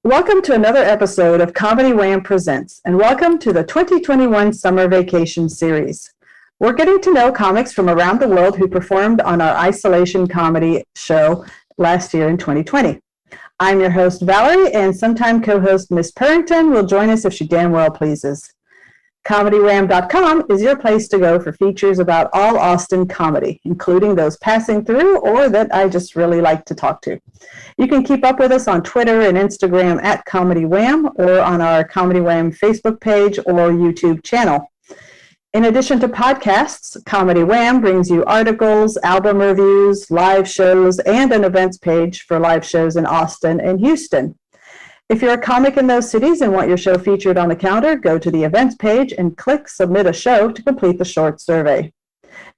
Welcome to another episode of Comedy Wham Presents, and welcome to the 2021 Summer Vacation Series. We're getting to know comics from around the world who performed on our isolation comedy show last year in 2020. I'm your host, Valerie, and sometime co-host Miss Purrington will join us if she damn well pleases. ComedyWham.com is your place to go for features about all Austin comedy, including those passing through or that I just really like to talk to. You can keep up with us on Twitter and Instagram at Comedy Wham or on our Comedy Wham Facebook page or YouTube channel. In addition to podcasts, Comedy Wham brings you articles, album reviews, live shows, and an events page for live shows in Austin and Houston. If you're a comic in those cities and want your show featured on the calendar, go to the events page and click Submit a Show to complete the short survey.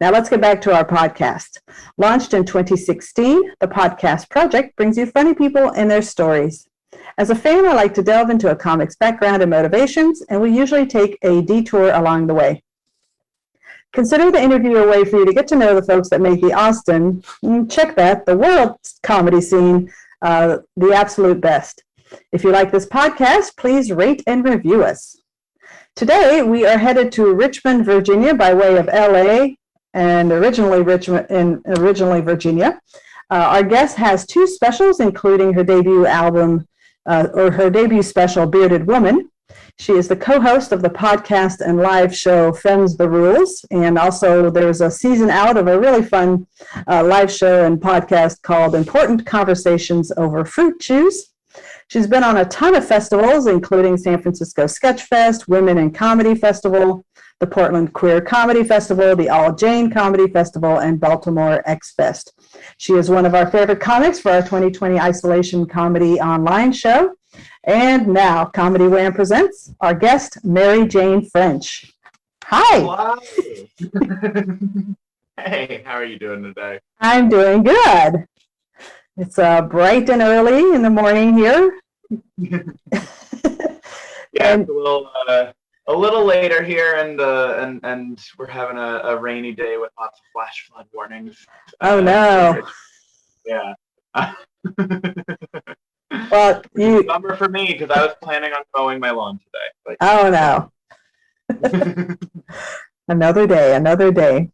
Now let's get back to our podcast. Launched in 2016, the Podcast Project brings you funny people and their stories. As a fan, I like to delve into a comic's background and motivations, and we usually take a detour along the way. Consider the interview a way for you to get to know the folks that make the Austin, the world comedy scene, the absolute best. If you like this podcast, please rate and review us. Today, we are headed to Richmond, Virginia by way of LA and originally Virginia. Our guest has two specials, including her debut album or her debut special, Bearded Woman. She is the co-host of the podcast and live show Femmes the Rules, and also there's a season out of a really fun live show and podcast called Important Conversations Over Fruit Chews. She's been on a ton of festivals, including San Francisco Sketch Fest, Women in Comedy Festival, the Portland Queer Comedy Festival, the All Jane Comedy Festival, and Baltimore X Fest. She is one of our favorite comics for our 2020 Isolation Comedy online show. And now, Comedy Wham presents our guest, Mary Jane French. Hi. Hello. Hey, how are you doing today? I'm doing good. It's bright and early in the morning here. Yeah, it's a little later here, and we're having a rainy day with lots of flash flood warnings. Oh no! Yeah. Well, it's a bummer for me because I was planning on mowing my lawn today. Oh no! Another day.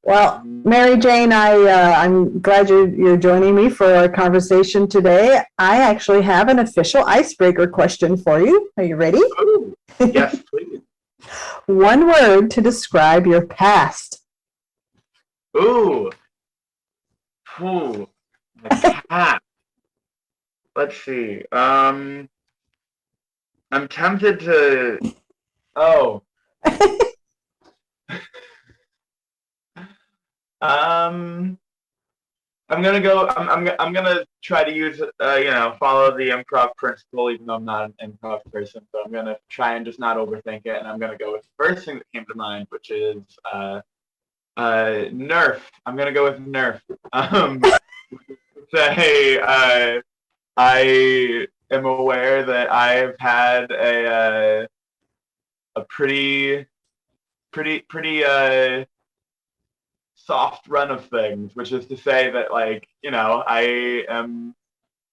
Well, Mary Jane, I'm glad you're joining me for our conversation today. I actually have an official icebreaker question for you. Are you ready? Ooh, yes, please. One word to describe your past. Ooh. My past. Let's see. I'm tempted to. Oh. I'm gonna go. I'm gonna try to use follow the improv principle, even though I'm not an improv person. So I'm gonna try and just not overthink it, and I'm gonna go with the first thing that came to mind, which is Nerf. I'm gonna go with Nerf. Say I am aware that I've had a pretty soft run of things, which is to say that, I am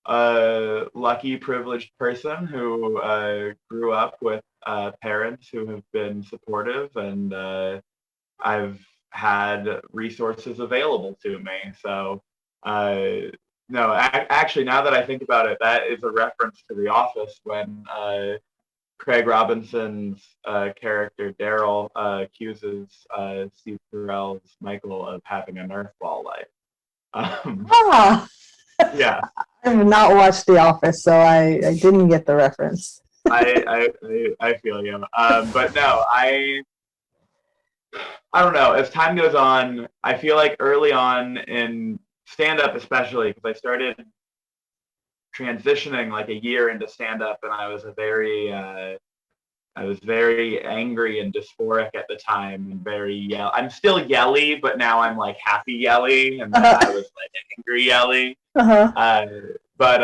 a lucky, privileged person who grew up with parents who have been supportive, and I've had resources available to me. So, no, actually, now that I think about it, that is a reference to The Office when Craig Robinson's character, Daryl, accuses Steve Carell's Michael of having a Nerf ball life. Yeah. I have not watched The Office, so I didn't get the reference. I feel you. But no, I don't know. As time goes on, I feel like early on in stand-up especially, because I started transitioning like a year into stand-up, and I was very angry and dysphoric at the time, and very I'm still yelly, but now I'm like happy yelly, and then I was like angry yelly. But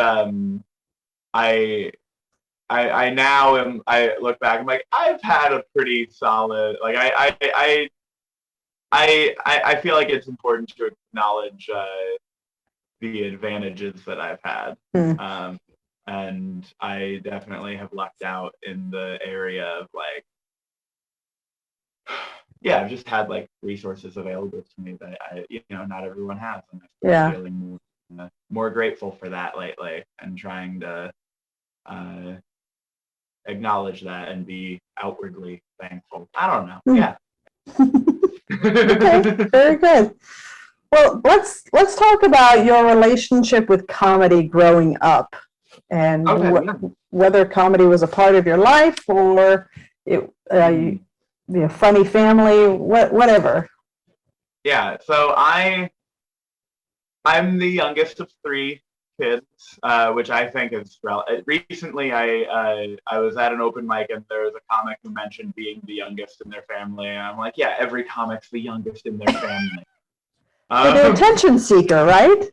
I now am. I look back. I'm like, I've had a pretty solid. Like I feel like it's important to acknowledge the advantages that I've had. And I definitely have lucked out in the area of like, yeah, I've just had like resources available to me that not everyone has, and I'm Yeah. feeling more grateful for that lately, and trying to uh, acknowledge that and be outwardly thankful. I don't know. Hmm. Yeah. Okay, very good. Well, let's talk about your relationship with comedy growing up, and Okay. whether comedy was a part of your life or it be a funny family, whatever. Yeah. So I'm the youngest of three kids, which I think is recently. I was at an open mic and there was a comic who mentioned being the youngest in their family, and I'm like, yeah, every comic's the youngest in their family. They're attention seeker, right?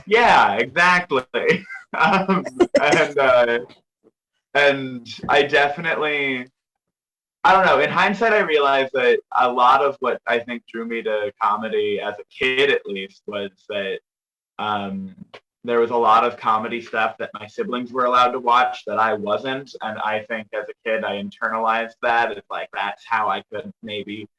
Yeah, exactly. um, and and I definitely, I don't know. In hindsight, I realized that a lot of what I think drew me to comedy as a kid, at least, was that um, there was a lot of comedy stuff that my siblings were allowed to watch that I wasn't, and I think as a kid I internalized that. It's like that's how I could maybe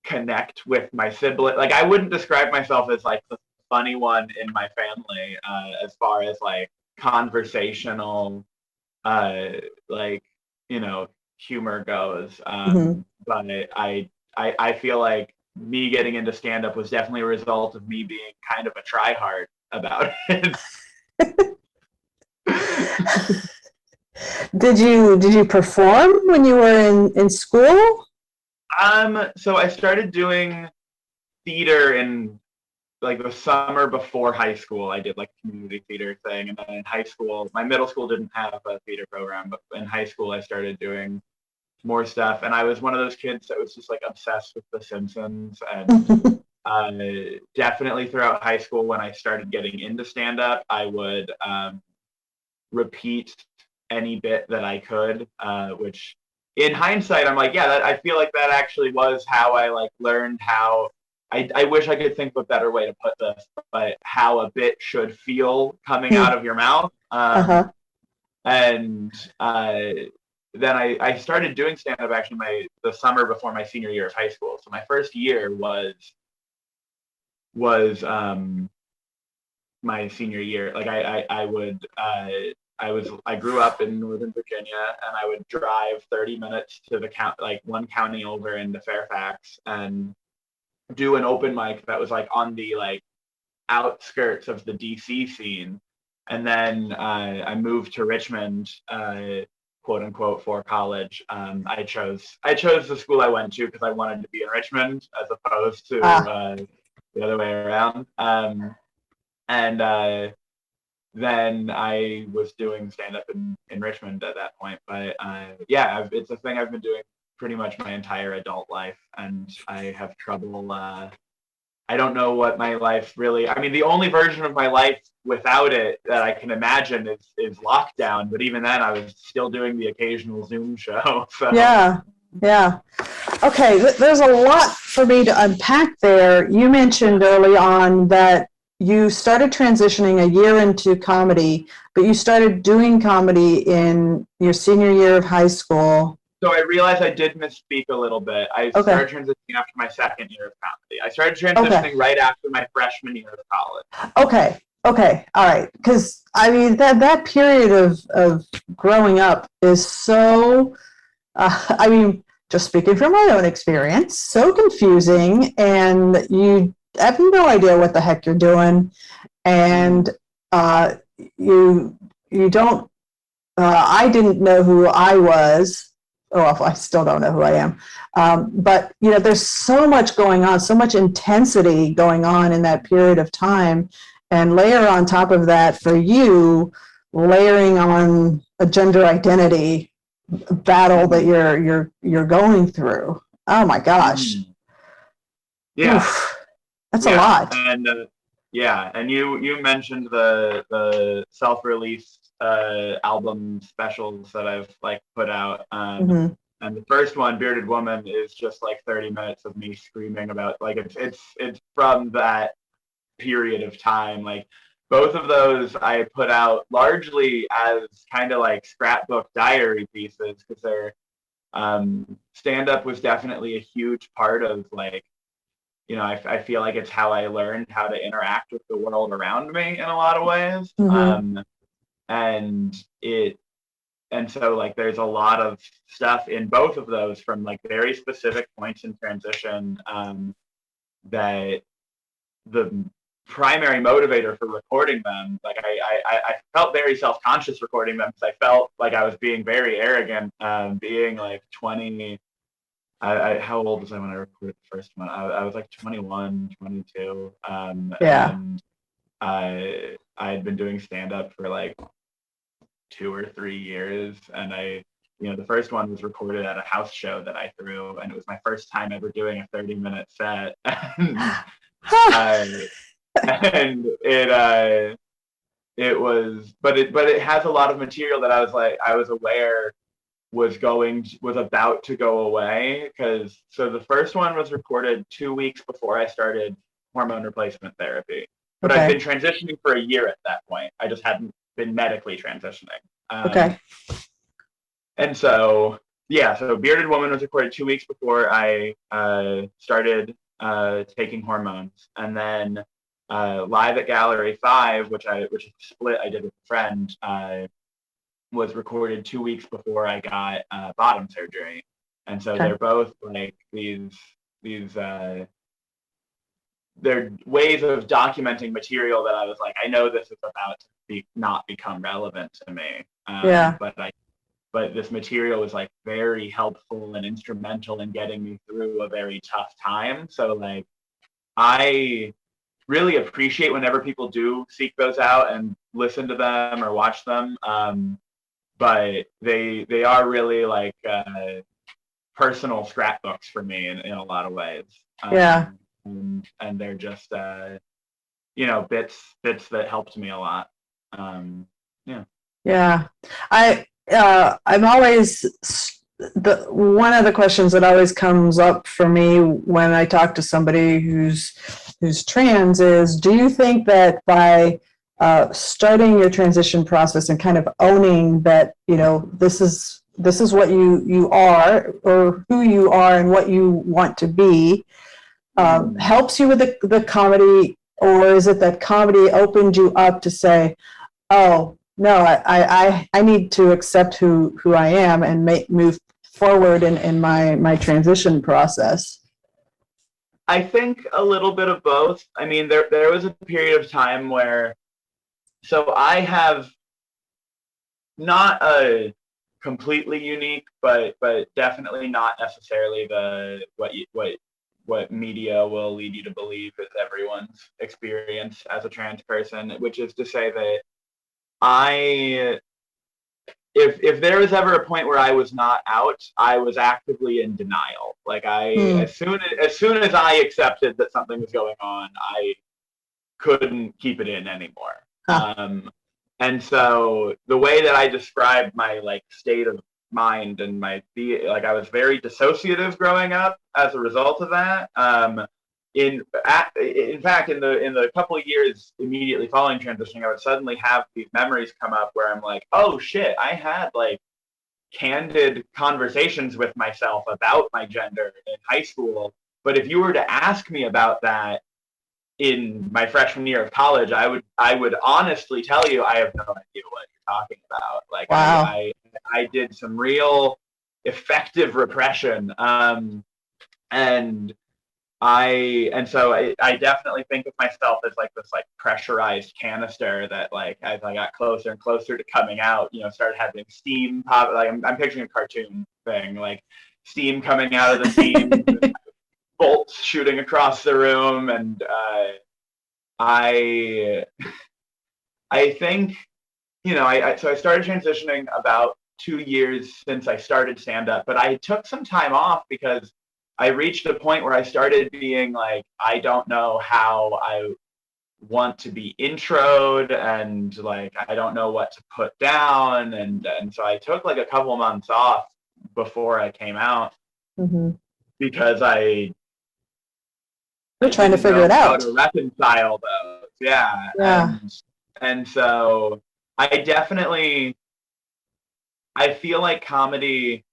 connect with my sibling. Like I wouldn't describe myself as like the funny one in my family, as far as like conversational, uh, like humor goes. Mm-hmm. But I feel like me getting into stand up was definitely a result of me being kind of a tryhard about it. Did you perform when you were in school? So I started doing theater in like the summer before high school. I did like a community theater thing, and then in high school, my middle school didn't have a theater program, but in high school I started doing more stuff. And I was one of those kids that was just like obsessed with The Simpsons, and definitely throughout high school when I started getting into stand up, I would repeat any bit that I could, which in hindsight, I'm like, yeah, I feel like that actually was how I like learned how. I wish I could think of a better way to put this, but how a bit should feel coming out of your mouth. Uh-huh. And then I started doing stand up actually the summer before my senior year of high school. So my first year was my senior year. Like I grew up in Northern Virginia, and I would drive 30 minutes to one county over into Fairfax, and do an open mic that was like on the like outskirts of the DC scene. And then I moved to Richmond, quote unquote, for college. I chose the school I went to because I wanted to be in Richmond as opposed to the other way around. And then I was doing stand up in Richmond at that point. But yeah, it's a thing I've been doing pretty much my entire adult life, and I have trouble. I don't know what my life really. I mean, the only version of my life without it that I can imagine is lockdown. But even then, I was still doing the occasional Zoom show. So. Yeah, yeah. Okay, there's a lot for me to unpack there. You mentioned early on that you started transitioning a year into comedy, but you started doing comedy in your senior year of high school. So I realized I did misspeak a little bit. I started transitioning after my second year of comedy. I started transitioning right after my freshman year of college. Okay, all right. Because I mean that period of growing up is so. I mean, just speaking from my own experience, so confusing, and you have no idea what the heck you're doing, and you don't. I didn't know who I was. Oh, well, I still don't know who I am. But there's so much going on, so much intensity going on in that period of time, and layer on top of that for you, layering on a gender identity battle that you're going through. Oh my gosh. Yeah. Oof. That's a lot. And and you mentioned the self-released album specials that I've like put out. And the first one, Bearded Woman, is just like 30 minutes of me screaming about like it's from that period of time. Like both of those I put out largely as kind of like scrapbook diary pieces because they're stand up was definitely a huge part of like, I feel like it's how I learned how to interact with the world around me in a lot of ways. Mm-hmm. And it and so like there's a lot of stuff in both of those from like very specific points in transition, that the primary motivator for recording them, like I felt very self-conscious recording them because I felt like I was being very arrogant, being like 20. How old was I when I recorded the first one? I was like 21, 22. Yeah. And I had been doing stand-up for like 2 or 3 years, and the first one was recorded at a house show that I threw, and it was my first time ever doing a 30-minute set. and I, and it was, but it has a lot of material that I was aware was about to go away, because so the first one was recorded 2 weeks before I started hormone replacement therapy, but I'd been Okay. transitioning for a year at that point. I just hadn't been medically transitioning. Okay. And so, yeah, so Bearded Woman was recorded 2 weeks before I started taking hormones, and then Live at Gallery 5, which is a split I did with a friend, was recorded 2 weeks before I got bottom surgery, and so Okay. they're both like these they're ways of documenting material that I was like, I know this is about to not become relevant to me, Yeah. but this material was like very helpful and instrumental in getting me through a very tough time. So like, I really appreciate whenever people do seek those out and listen to them or watch them. But they are really like personal scrapbooks for me in a lot of ways. Yeah. And they're just bits that helped me a lot. Yeah. Yeah. I'm always the one of the questions that always comes up for me when I talk to somebody who's trans is, do you think that by starting your transition process and kind of owning that, this is what you are, or who you are and what you want to be, helps you with the comedy, or is it that comedy opened you up to say, oh no, I need to accept who I am and move forward in my transition process? I think a little bit of both. I mean, there was a period of time where, so I have not a completely unique, but definitely not necessarily the what media will lead you to believe is everyone's experience as a trans person, which is to say that I if there was ever a point where I was not out, I was actively in denial. Like Hmm. as soon as I accepted that something was going on, I couldn't keep it in anymore. Huh. And so the way that I described my like state of mind and like I was very dissociative growing up as a result of that. In fact, in the couple of years immediately following transitioning, I would suddenly have these memories come up where I'm like, oh shit, I had like candid conversations with myself about my gender in high school. But if you were to ask me about that in my freshman year of college, I would honestly tell you I have no idea what you're talking about. Like Wow. I did some real effective repression, and I definitely think of myself as like this like pressurized canister that like as I got closer and closer to coming out, started having steam pop. Like I'm picturing a cartoon thing, like steam coming out of the seams, bolts shooting across the room, and I I think so I started transitioning about 2 years since I started stand up, but I took some time off because I reached a point where I started being like, I don't know how I want to be introed, and like I don't know what to put down, and so I took like a couple months off before I came out Mm-hmm. because I We're trying to didn't figure it know how out. to reconcile those. Yeah, Yeah. And so I definitely, I feel like comedy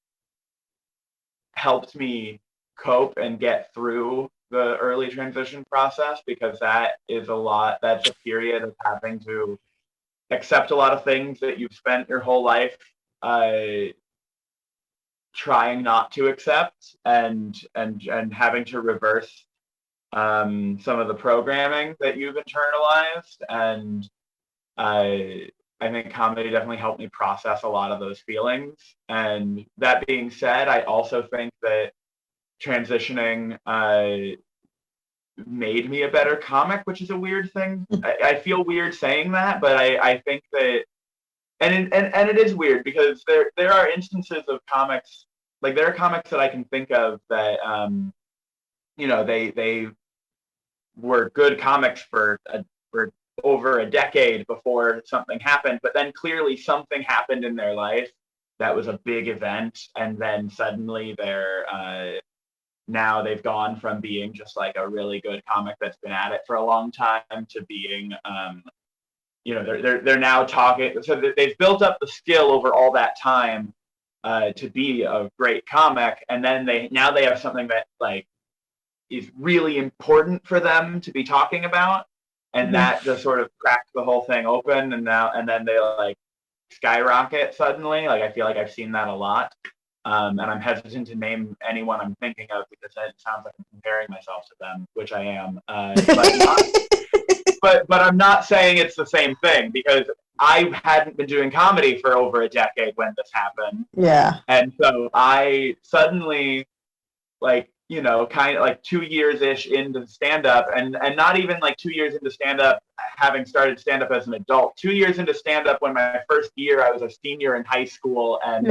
helped me cope and get through the early transition process, because that is a lot, that's a period of having to accept a lot of things that you've spent your whole life uh, trying not to accept, and having to reverse some of the programming that you've internalized. And I think comedy definitely helped me process a lot of those feelings. And that being said, I also think that transitioning made me a better comic, which is a weird thing. I feel weird saying that, but I think that, and it is weird, because there are instances of comics, like there are comics that I can think of that they were good comics for over a decade before something happened, but then clearly something happened in their life that was a big event, and then suddenly now they've gone from being just like a really good comic that's been at it for a long time to being they're now talking, so they've built up the skill over all that time to be a great comic, and then they have something that like is really important for them to be talking about, and that just sort of cracked the whole thing open, and then they like skyrocket suddenly. Like I feel like I've seen that a lot. And I'm hesitant to name anyone I'm thinking of, because it sounds like I'm comparing myself to them, which I am. But I'm not saying it's the same thing, because I hadn't been doing comedy for over a decade when this happened. Yeah. And so I suddenly, like, kind of like 2 years-ish into stand-up, and not even like 2 years into stand-up, having started stand-up as an adult, 2 years into stand-up when my first year I was a senior in high school, and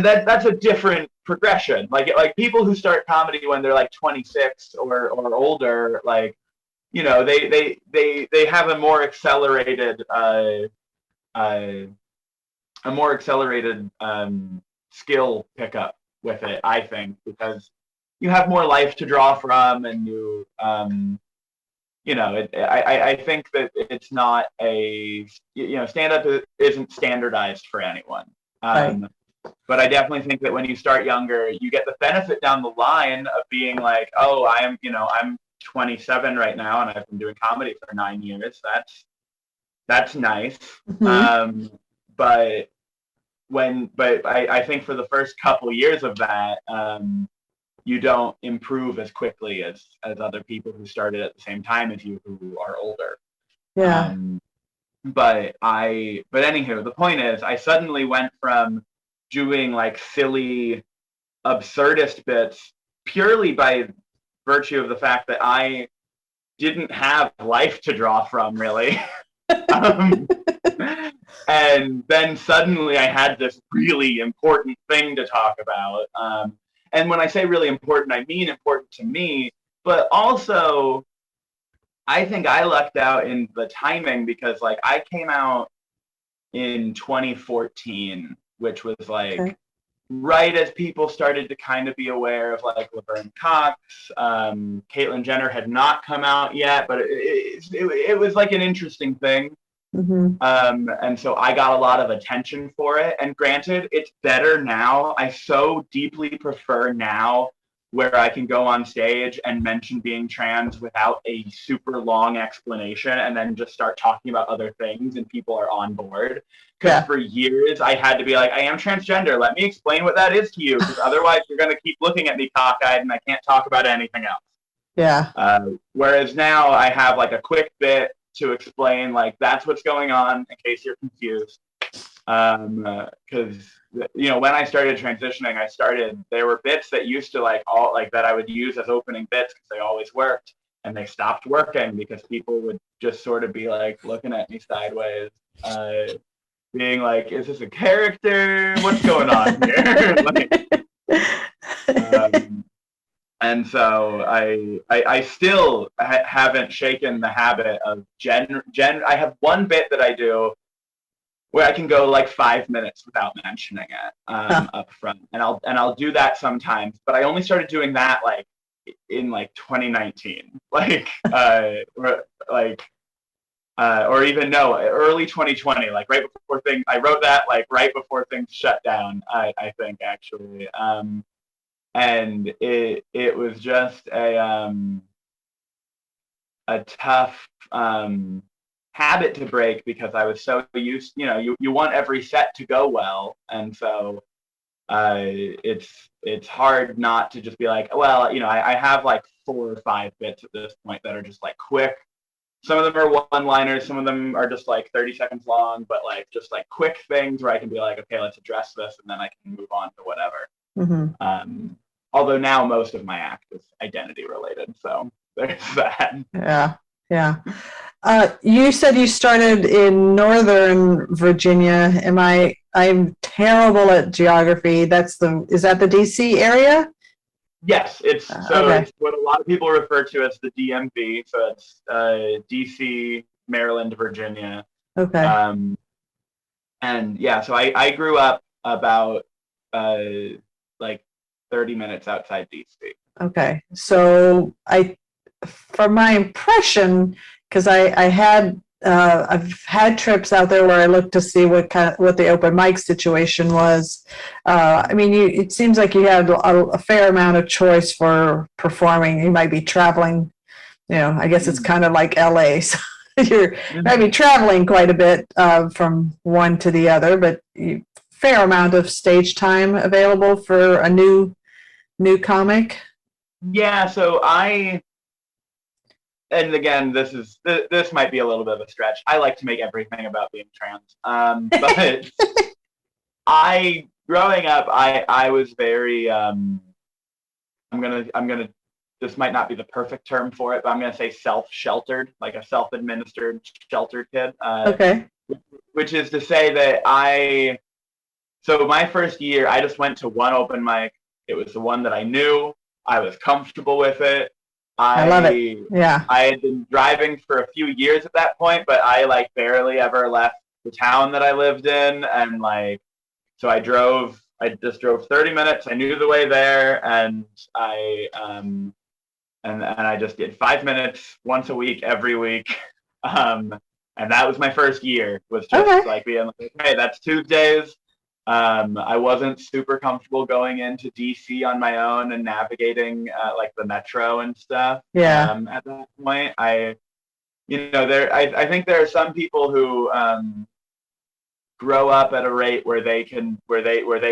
that's a different progression. Like people who start comedy when they're like 26 or older, like they have a more accelerated skill pickup with it, I think, because you have more life to draw from, and I think that it's not stand up isn't standardized for anyone. Right. But I definitely think that when you start younger, you get the benefit down the line of being like, oh, I'm 27 right now, and I've been doing comedy for 9 years. That's nice. But I think for the first couple years of that, you don't improve as quickly as other people who started at the same time as you, who are older. Yeah. But anywho, the point is, I suddenly went from doing like silly, absurdist bits purely by virtue of the fact that I didn't have life to draw from, really. And then suddenly I had this really important thing to talk about. And when I say really important, I mean important to me, but also I think I lucked out in the timing, because like I came out in 2014, which was like right as people started to kind of be aware of like Laverne Cox. Caitlyn Jenner had not come out yet, but it was like an interesting thing. And so I got a lot of attention for it. And granted, it's better now. I so deeply prefer now, where I can go on stage and mention being trans without a super long explanation, and then just start talking about other things, and people are on board. Because for years I had to be like, I am transgender. Let me explain what that is to you, because otherwise you're going to keep looking at me cockeyed, and I can't talk about anything else. Yeah. Whereas now I have like a quick bit to explain, like, that's what's going on, in case you're confused. Because when I started transitioning, there were bits that used to that I would use as opening bits, because they always worked, and they stopped working because people would just sort of be like looking at me sideways, being like, is this a character? What's going on here? And so I still haven't shaken the habit of I have one bit that I do where I can go like 5 minutes without mentioning it up front, and I'll do that sometimes. But I only started doing that like in like 2019, like or even no, early 2020, like right before things. I wrote that like right before things shut down. I think actually, and it was just a tough habit to break because I was so used. You want every set to go well, and so it's hard not to just be like, well, I have like 4 or 5 bits at this point that are just like quick. Some of them are one-liners, some of them are just like 30 seconds long, but like just like quick things where I can be like, okay, let's address this, and then I can move on to whatever. Although now most of my act is identity related, so there's that. Yeah, yeah. You said you started in Northern Virginia. I'm terrible at geography. Is that the DC area? Yes, it's Okay. it's what a lot of people refer to as the DMV. So it's DC, Maryland, Virginia. Okay. And yeah, so I grew up about like 30 minutes outside DC. Okay. So from my impression, because I've had trips out there where I looked to see what the open mic situation was. I mean, it seems like you had a fair amount of choice for performing. You might be traveling, I guess it's kind of like LA. So you're maybe traveling quite a bit from one to the other, but fair amount of stage time available for a new comic. Yeah, so and again, this might be a little bit of a stretch. I like to make everything about being trans, but growing up, I was very I'm gonna this might not be the perfect term for it, but I'm gonna say self-sheltered, like a self-administered sheltered kid. Okay. Which is to say that so my first year, I just went to one open mic. It was the one that I knew. I was comfortable with it. I love it. Yeah. I had been driving for a few years at that point, but I like barely ever left the town that I lived in, and like, so I just drove 30 minutes. I knew the way there, and and I just did 5 minutes once a week, every week. And that was my first year, was just like being like, hey, that's Tuesdays. I wasn't super comfortable going into DC on my own and navigating like the metro and stuff. Yeah. At that point, I think there are some people who grow up at a rate where they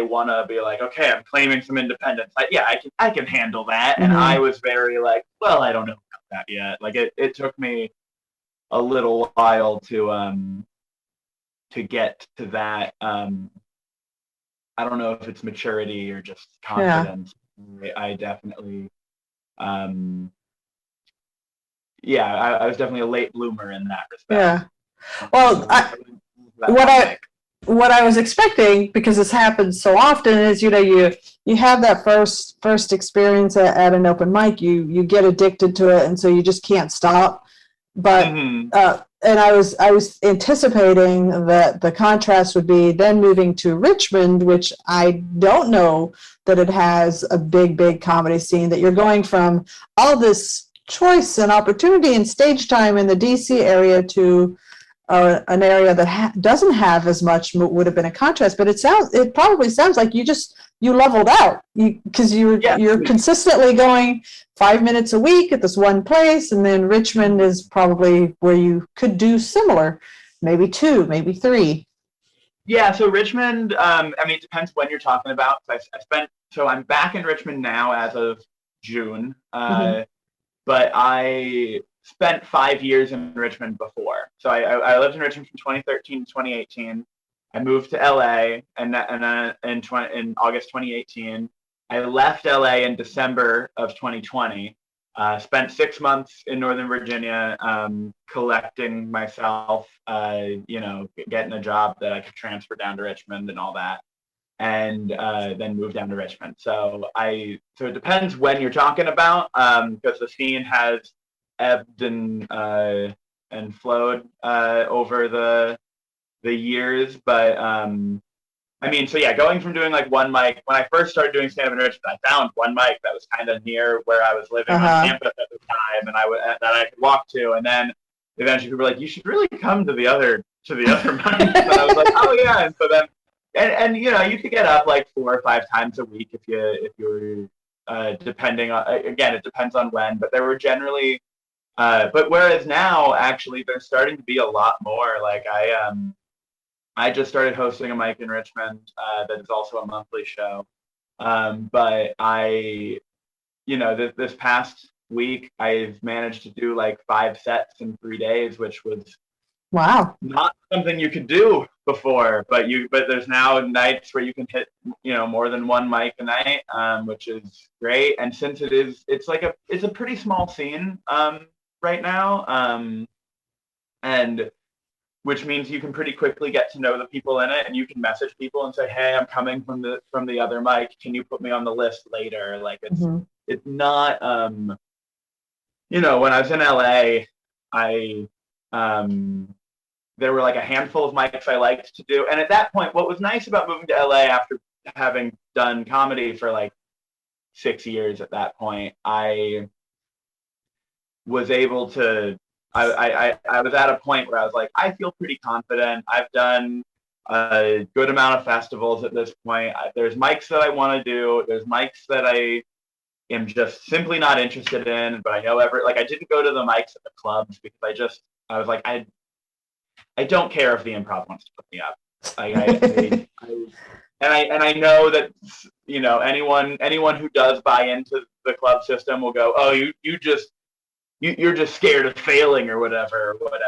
want to be like, okay, I'm claiming some independence. I can handle that. And I was very like, well, I don't know about that yet. Like it took me a little while to get to that. I don't know if it's maturity or just confidence. Yeah. I definitely, I was definitely a late bloomer in that respect. Yeah. Well, what I was expecting, because this happens so often, is you have that first experience at an open mic, you get addicted to it, and so you just can't stop. But and I was anticipating that the contrast would be then moving to Richmond, which I don't know that it has a big comedy scene, that you're going from all this choice and opportunity and stage time in the DC area to an area that doesn't have as much, would have been a contrast. But it probably sounds like you leveled out, because you're consistently going 5 minutes a week at this one place, and then Richmond is probably where you could do similar, maybe 2, maybe 3. Yeah, so Richmond, I mean, it depends when you're talking about. So I'm back in Richmond now as of June, but I spent 5 years in Richmond before. So I lived in Richmond from 2013 to 2018. I moved to LA, and then in August 2018, I left LA in December of 2020. Spent 6 months in Northern Virginia, collecting myself, getting a job that I could transfer down to Richmond and all that, and then moved down to Richmond. So it depends when you're talking about, because the scene has ebbed and flowed over the years, but I mean, so yeah, going from doing like one mic, when I first started doing stand-up in Richmond, I found one mic that was kind of near where I was living on campus at the time, and that I could walk to, and then eventually people were like, you should really come to the other mics. And I was like, oh yeah. And so then, and you know, you could get up like 4 or 5 times a week if you were depending on, again, it depends on when, but there were generally, but whereas now actually there's starting to be a lot more. Like I just started hosting a mic in Richmond that is also a monthly show. But you know, this past week, I've managed to do like 5 sets in 3 days, which was Wow. not something you could do before. But there's now nights where you can hit, you know, more than one mic a night, which is great. And since it's a pretty small scene right now, and which means you can pretty quickly get to know the people in it, and you can message people and say, hey, I'm coming from the other mic, can you put me on the list later? Like it's not you know, when I was in LA, I there were like a handful of mics I liked to do, and at that point what was nice about moving to LA after having done comedy for like 6 years at that point, I was able to I was at a point where I was like, I feel pretty confident. I've done a good amount of festivals at this point. There's mics that I want to do. There's mics that I am just simply not interested in, but I know like I didn't go to the mics at the clubs because I was like, I don't care if the Improv wants to put me up. And I know that, you know, anyone who does buy into the club system will go, oh, you're just scared of failing or whatever. But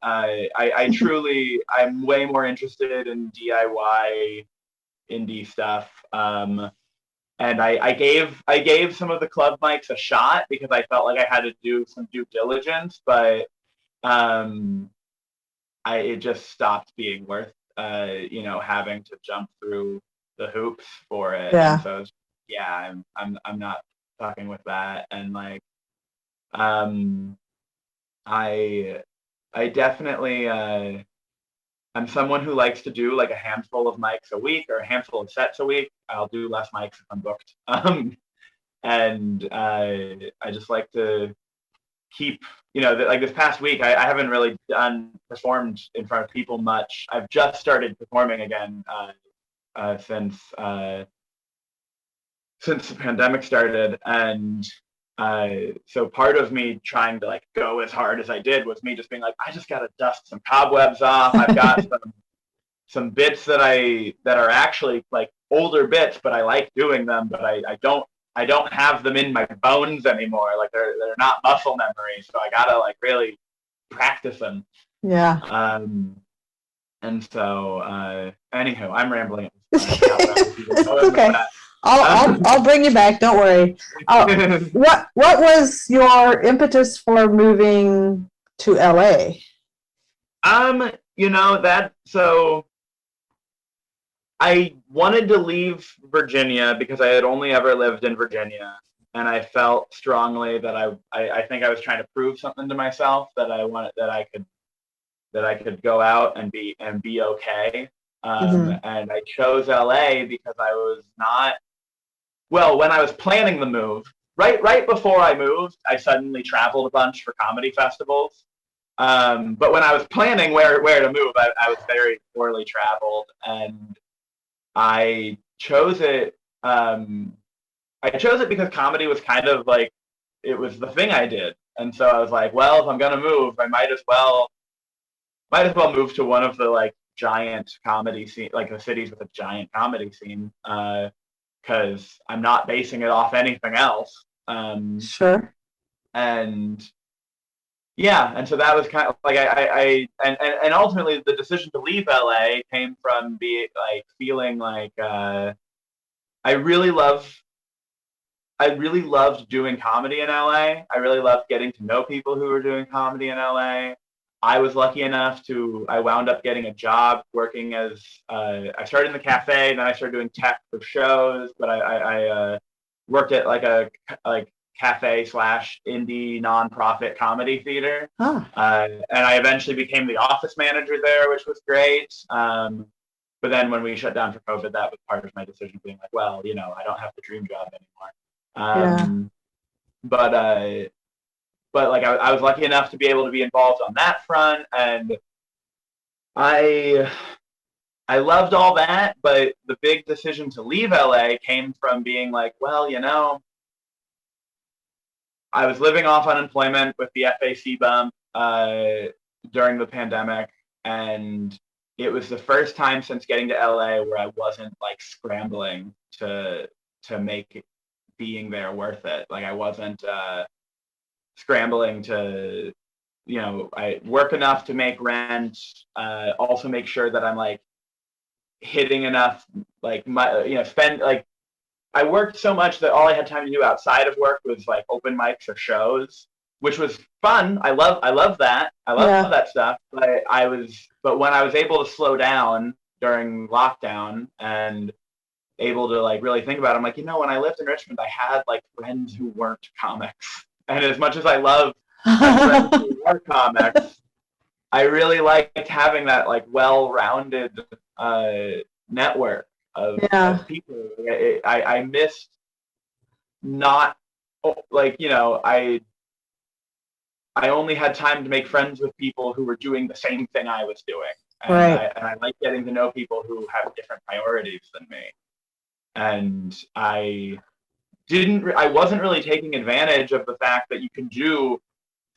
I truly, I'm way more interested in DIY indie stuff. And I gave some of the club mics a shot because I felt like I had to do some due diligence, but it just stopped being worth you know, having to jump through the hoops for it. Yeah. And so yeah, I'm not fucking with that. And like I definitely I'm someone who likes to do like a handful of mics a week or a handful of sets a week. I'll do less mics if I'm booked. And I just like to keep, you know, like this past week, I haven't really performed in front of people much. I've just started performing again since the pandemic started, and so part of me trying to like go as hard as I did was me just being like, I just gotta dust some cobwebs off. I've got some bits that are actually like older bits, but I like doing them, but I don't have them in my bones anymore. Like they're not muscle memory, so I gotta like really practice them. Yeah. And so anywho, I'm rambling. It's okay. I'll bring you back. Don't worry. What was your impetus for moving to LA? You know, so I wanted to leave Virginia because I had only ever lived in Virginia, and I felt strongly that I think I was trying to prove something to myself, that I could go out and be okay. And I chose LA because I was not, well, when I was planning the move, right before I moved, I suddenly traveled a bunch for comedy festivals. But when I was planning where to move, I was very poorly traveled, and I chose it. I chose it because comedy was kind of like, it was the thing I did, and so I was like, well, if I'm gonna move, I might as well move to one of the like giant comedy scene, like the cities with a giant comedy scene, because I'm not basing it off anything else. Sure. And yeah, and so that was kind of like and ultimately the decision to leave LA came from feeling like I really loved doing comedy in LA. I really loved getting to know people who were doing comedy in LA. I was lucky enough I wound up getting a job working as, I started in the cafe, then I started doing tech for shows, but I worked at like a cafe / indie nonprofit comedy theater. Oh. And I eventually became the office manager there, which was great. But then when we shut down for COVID, that was part of my decision, being like, well, you know, I don't have the dream job anymore. Yeah. But but like I was lucky enough to be able to be involved on that front, and I loved all that. But the big decision to leave LA came from being like, well, I was living off unemployment with the FAC bump during the pandemic, and it was the first time since getting to LA where I wasn't like scrambling to make being there worth it. Like I wasn't scrambling to, I work enough to make rent, also make sure that I'm like hitting enough, like spend like, I worked so much that all I had time to do outside of work was like open mics or shows, which was fun. I love that. I love that stuff. But when I was able to slow down during lockdown and able to like really think about it, I'm like, when I lived in Richmond, I had like friends who weren't comics. And as much as I love my friends who are comics, I really liked having that like well-rounded network of people. I missed not like, I only had time to make friends with people who were doing the same thing I was doing. And I like getting to know people who have different priorities than me. And I wasn't really taking advantage of the fact that you can do,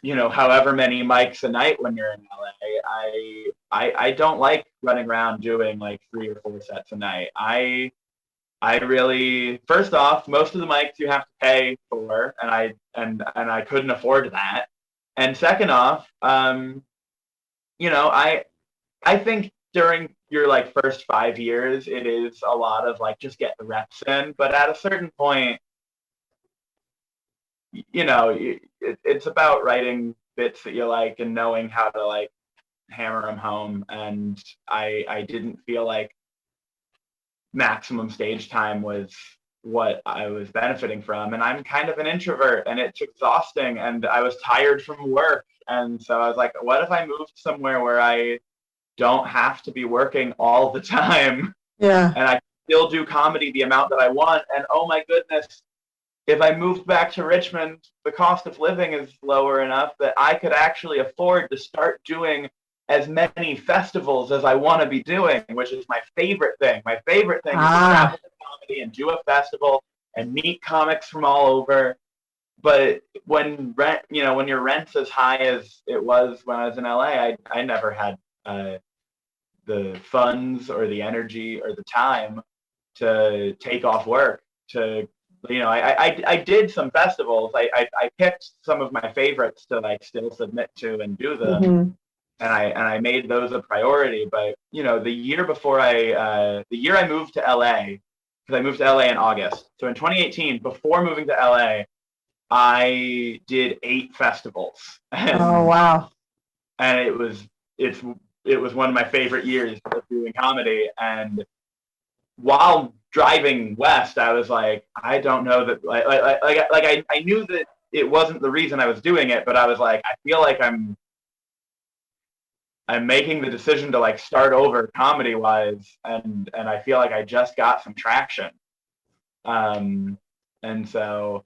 however many mics a night when you're in LA. I don't like running around doing like 3 or 4 sets a night. I really, first off, most of the mics you have to pay for, and I couldn't afford that. And second off, I think during your like first 5 years, it is a lot of like just get the reps in. But at a certain point, it's about writing bits that you like and knowing how to like hammer them home. And I didn't feel like maximum stage time was what I was benefiting from. And I'm kind of an introvert, and it's exhausting, and I was tired from work. And so I was like, what if I moved somewhere where I don't have to be working all the time? Yeah. And I still do comedy the amount that I want. And oh my goodness, if I moved back to Richmond, the cost of living is lower enough that I could actually afford to start doing as many festivals as I want to be doing, which is my favorite thing. My favorite thing is to travel to comedy and do a festival and meet comics from all over. But when your rent's as high as it was when I was in LA, I never had the funds or the energy or the time to take off work to. I did some festivals. I picked some of my favorites to like still submit to and do them, and I made those a priority. But the year I moved to LA, because I moved to LA in August. So in 2018, before moving to LA, I did 8 festivals. Oh wow! And it was one of my favorite years of doing comedy. And while driving west, I was like, I don't know that I knew that it wasn't the reason I was doing it, but I was like, I feel like I'm making the decision to like start over comedy wise, and I feel like I just got some traction. And so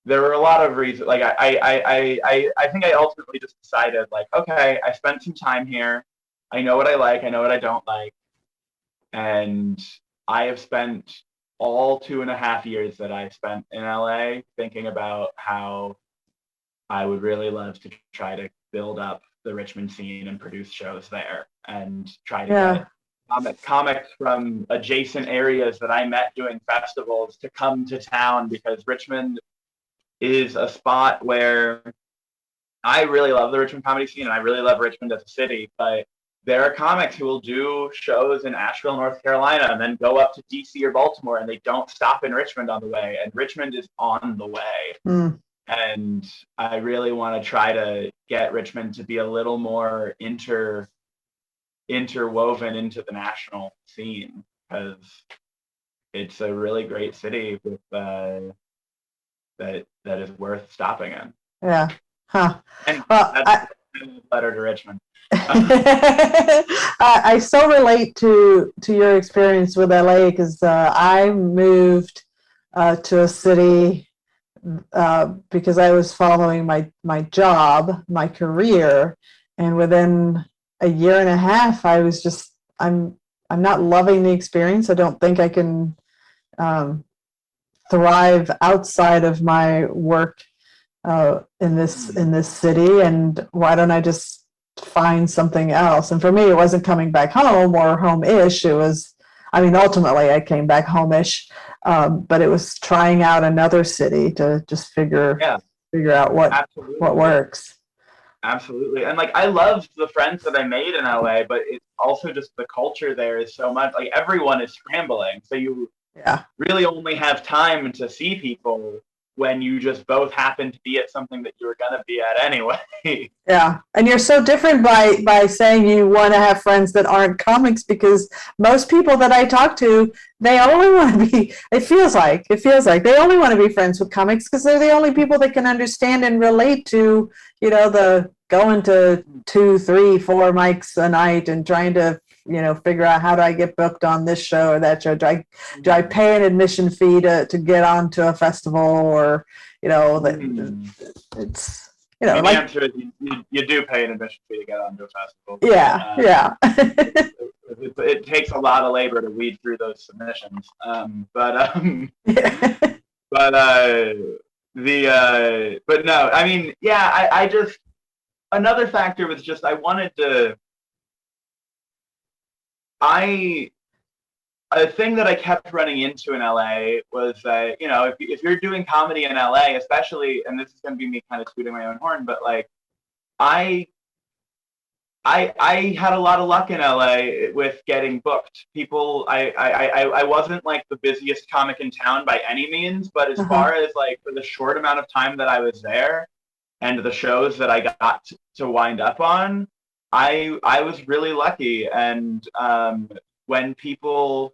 there were a lot of reasons. Like I think I ultimately just decided like, okay, I spent some time here. I know what I like. I know what I don't like. And I have spent all 2.5 years that I spent in LA thinking about how I would really love to try to build up the Richmond scene and produce shows there and try to get comics from adjacent areas that I met doing festivals to come to town, because Richmond is a spot where I really love the Richmond comedy scene and I really love Richmond as a city, but there are comics who will do shows in Asheville, North Carolina, and then go up to DC or Baltimore, and they don't stop in Richmond on the way. And Richmond is on the way. And I really want to try to get Richmond to be a little more interwoven into the national scene, because it's a really great city with that is worth stopping in. Yeah. Huh. And that's a letter to Richmond. I so relate to your experience with LA, because I moved to a city because I was following my job, my career, and within a year and a half, I was just I'm not loving the experience. I don't think I can um, thrive outside of my work in this city, and why don't I just find something else? And for me, it wasn't coming back home or home-ish. It was, I mean, ultimately I came back home-ish, but it was trying out another city to just Yeah, figure out what absolutely. works. Absolutely. And like I loved the friends that I made in LA, but it's also just the culture there is so much like everyone is scrambling. So you Yeah. really only have time to see people when you just both happen to be at something that you were gonna be at anyway. Yeah, and you're so different by saying you want to have friends that aren't comics, because most people that I talk to, they only want to be. It feels like they only want to be friends with comics because they're the only people that can understand and relate to. The going to 2, 3, 4 mics a night and trying to figure out how do I get booked on this show or that show. Do I pay an admission fee to get onto a festival, or that Mm. it's I mean, the like. answer is you do pay an admission fee to get onto a festival, but Yeah, yeah. it takes a lot of labor to weed through those submissions. But but no, I mean, yeah, I just another factor was just I wanted to I a thing that I kept running into in LA was that if you're doing comedy in LA, especially, and this is going to be me kind of tooting my own horn, but like I I had a lot of luck in LA with getting booked. I wasn't like the busiest comic in town by any means, but as Uh-huh. far as like for the short amount of time that I was there and the shows that I got to wind up on, I was really lucky. And when people,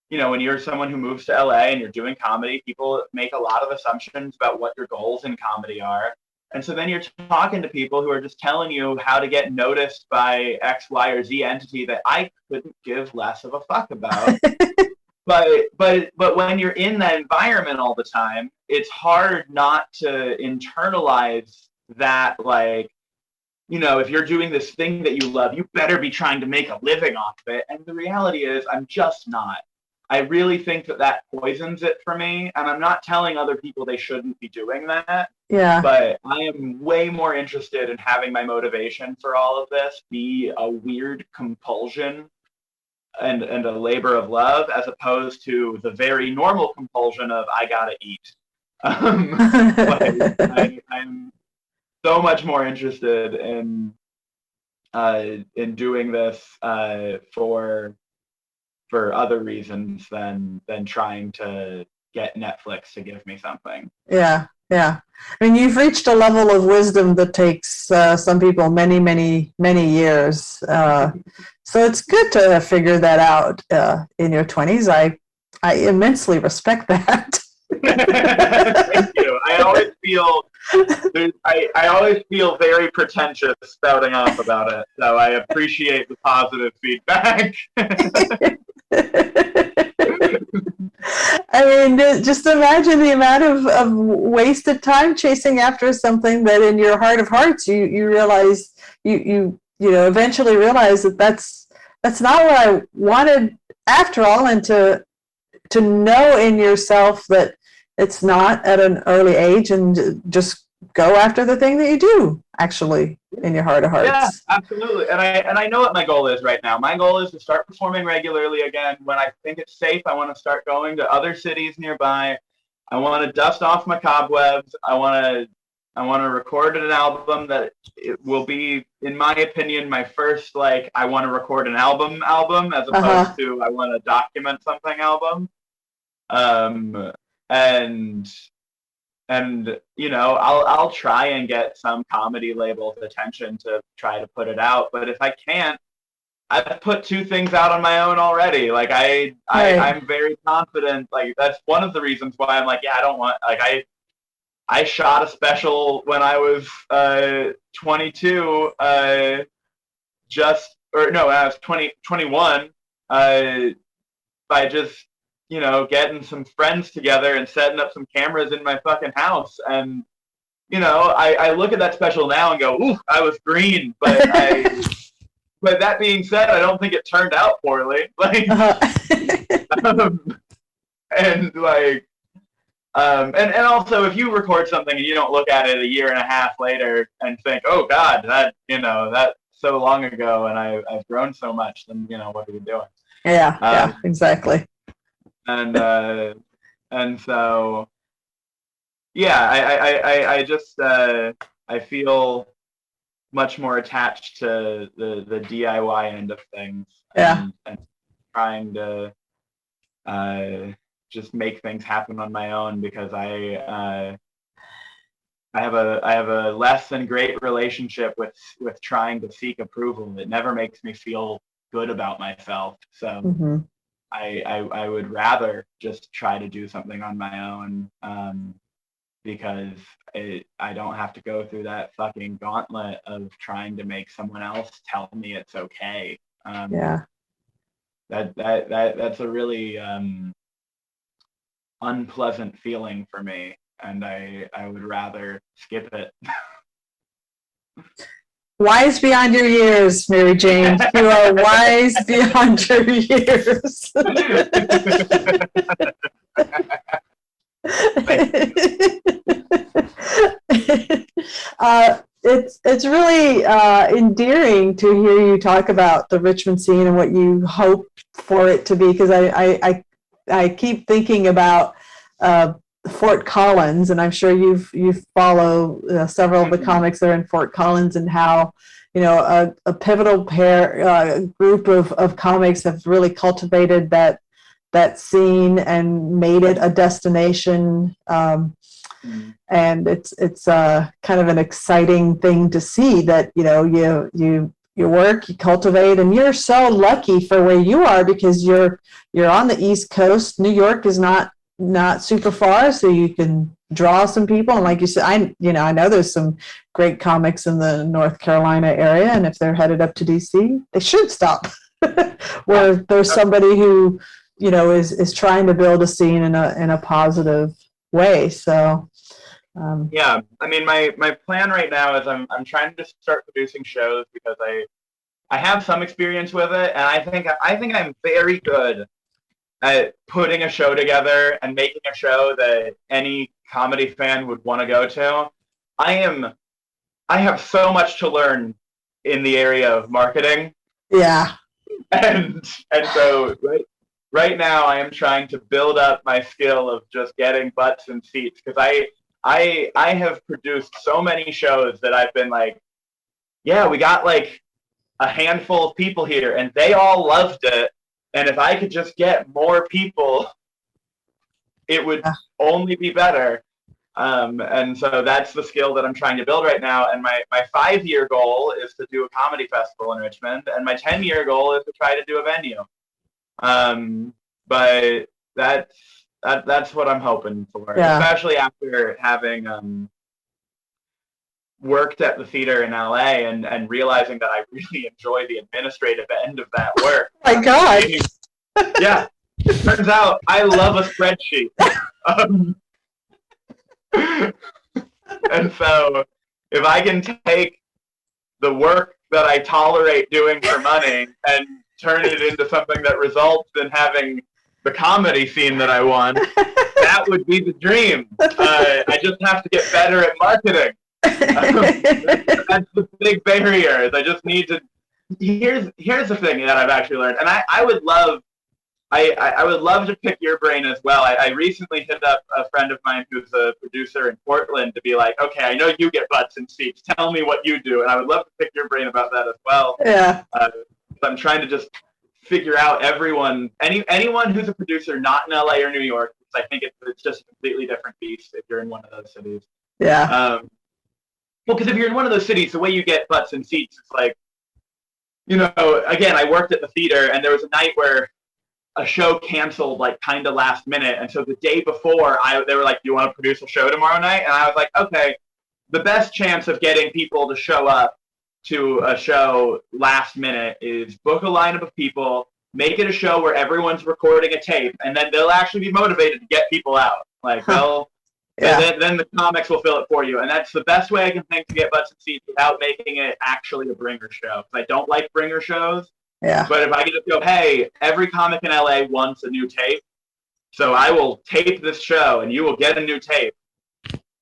when you're someone who moves to LA and you're doing comedy, people make a lot of assumptions about what your goals in comedy are. And so then you're talking to people who are just telling you how to get noticed by X, Y, or Z entity that I couldn't give less of a fuck about. But when you're in that environment all the time, it's hard not to internalize that, like, if you're doing this thing that you love, you better be trying to make a living off of it. And the reality is, I'm just not. I really think that poisons it for me. And I'm not telling other people they shouldn't be doing that. Yeah. But I am way more interested in having my motivation for all of this be a weird compulsion and a labor of love, as opposed to the very normal compulsion of I gotta eat. Like I'm so much more interested in doing this for other reasons than trying to get Netflix to give me something. Yeah, yeah. I mean, you've reached a level of wisdom that takes some people many, many, many years. So it's good to figure that out in your 20s. I immensely respect that. Thank you. I always feel very pretentious spouting off about it, so I appreciate the positive feedback. I mean, just imagine the amount of wasted time chasing after something that in your heart of hearts you realize eventually realize that that's not what I wanted after all, and to know in yourself that it's not at an early age, and just go after the thing that you do actually in your heart of Yeah, hearts. absolutely. And I know what my goal is right now. My goal is to start performing regularly again. When I think it's safe, I want to start going to other cities nearby. I want to dust off my cobwebs. I want to record an album that it will be, in my opinion, my first, like, I want to record an album as Uh-huh. opposed to I want to document something album. Um, and I'll try and get some comedy label's attention to try to put it out. But if I can't, I've put two things out on my own already. Like Right. I'm very confident. Like that's one of the reasons why I'm like, yeah, I don't want, like, I shot a special when I was 22, just, or no, when I was 21. I just getting some friends together and setting up some cameras in my fucking house. And, I look at that special now and go, ooh, I was green. But that being said, I don't think it turned out poorly. Like, and like, and also if you record something and you don't look at it a year and a half later and think, oh God, that's so long ago and I've grown so much, then, what are you doing? Yeah, exactly. And so, yeah, I just, I feel much more attached to the DIY end of things. Yeah. And trying to, just make things happen on my own, because I have a less than great relationship with trying to seek approval. It never makes me feel good about myself. So Mm-hmm. I would rather just try to do something on my own, because I don't have to go through that fucking gauntlet of trying to make someone else tell me it's okay. Yeah. That's a really unpleasant feeling for me, and I would rather skip it. Wise beyond your years, Mary Jane. You are wise beyond your years. It's really endearing to hear you talk about the Richmond scene and what you hope for it to be, because I keep thinking about Fort Collins, and I'm sure you follow several of the comics that are in Fort Collins, and how a pivotal group of comics have really cultivated that scene and made it a destination. And it's kind of an exciting thing to see that you work, you cultivate, and you're so lucky for where you are, because you're on the East Coast. New York is not super far, so you can draw some people. And like you said, I know there's some great comics in the North Carolina area, and if they're headed up to DC, they should stop where there's somebody who is trying to build a scene in a positive way. So yeah, I mean, my plan right now is I'm trying to start producing shows, because I have some experience with it, and I think I'm very good at putting a show together and making a show that any comedy fan would want to go to. I have so much to learn in the area of marketing. Yeah. And so right now I am trying to build up my skill of just getting butts and seats, because I have produced so many shows that I've been like, yeah, we got like a handful of people here and they all loved it. And if I could just get more people, it would only be better. And so that's the skill that I'm trying to build right now. And my 5-year goal is to do a comedy festival in Richmond. And my 10-year goal is to try to do a venue. But that's what I'm hoping for, especially after having worked at the theater in LA and realizing that I really enjoy the administrative end of that work. My God. Yeah. Turns out I love a spreadsheet. And so if I can take the work that I tolerate doing for money and turn it into something that results in having the comedy scene that I want, that would be the dream. I just have to get better at marketing. That's the big barrier. I just need to. Here's the thing that I've actually learned, and I would love to pick your brain as well. I recently hit up a friend of mine who's a producer in Portland to be like, okay, I know you get butts and seats. Tell me what you do, and I would love to pick your brain about that as well. Yeah. I'm trying to just figure out anyone who's a producer not in LA or New York, because I think it's just a completely different beast if you're in one of those cities. Yeah. Well, because if you're in one of those cities, the way you get butts and seats, it's like, again, I worked at the theater, and there was a night where a show canceled like kind of last minute, and so the day before, they were like, "Do you want to produce a show tomorrow night?" And I was like, "Okay." The best chance of getting people to show up to a show last minute is book a lineup of people, make it a show where everyone's recording a tape, and then they'll actually be motivated to get people out. Like then the comics will fill it for you, and that's the best way I can think to get butts and seats without making it actually a bringer show. Because I don't like bringer shows. Yeah. But if I can just go, hey, every comic in LA wants a new tape, so I will tape this show, and you will get a new tape.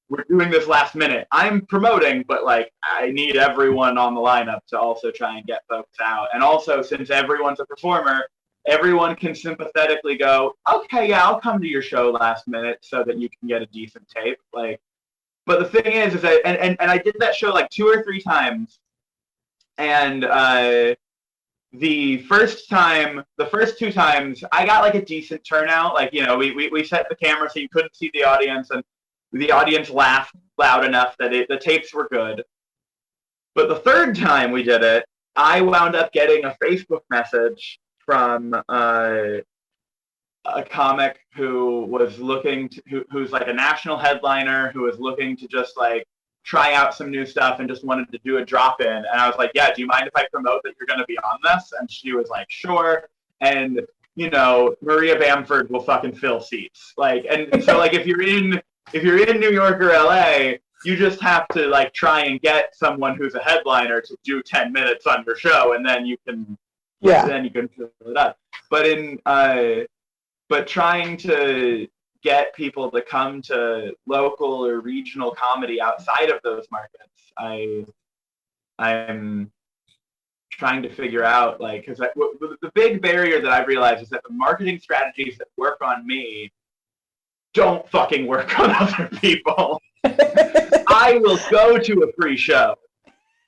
We're doing this last minute. I'm promoting, but like I need everyone on the lineup to also try and get folks out. And also, since everyone's a performer, everyone can sympathetically go, okay, yeah, I'll come to your show last minute so that you can get a decent tape. Like, but the thing is that, and I did that show like 2 or 3 times, and the first 2 times, I got like a decent turnout. Like, you know, we set the camera so you couldn't see the audience, and the audience laughed loud enough that the tapes were good. But the 3rd time we did it, I wound up getting a Facebook message from a comic who was who's like a national headliner, who was looking to just like try out some new stuff and just wanted to do a drop-in. And I was like, yeah, do you mind if I promote that you're going to be on this? And she was like, sure. And, you know, Maria Bamford will fucking fill seats. Like, and so like if you're in New York or LA, you just have to like try and get someone who's a headliner to do 10 minutes on your show, and then you can fill it up. But trying to get people to come to local or regional comedy outside of those markets, I'm trying to figure out, like, because the big barrier that I've realized is that the marketing strategies that work on me don't fucking work on other people. I will go to a free show.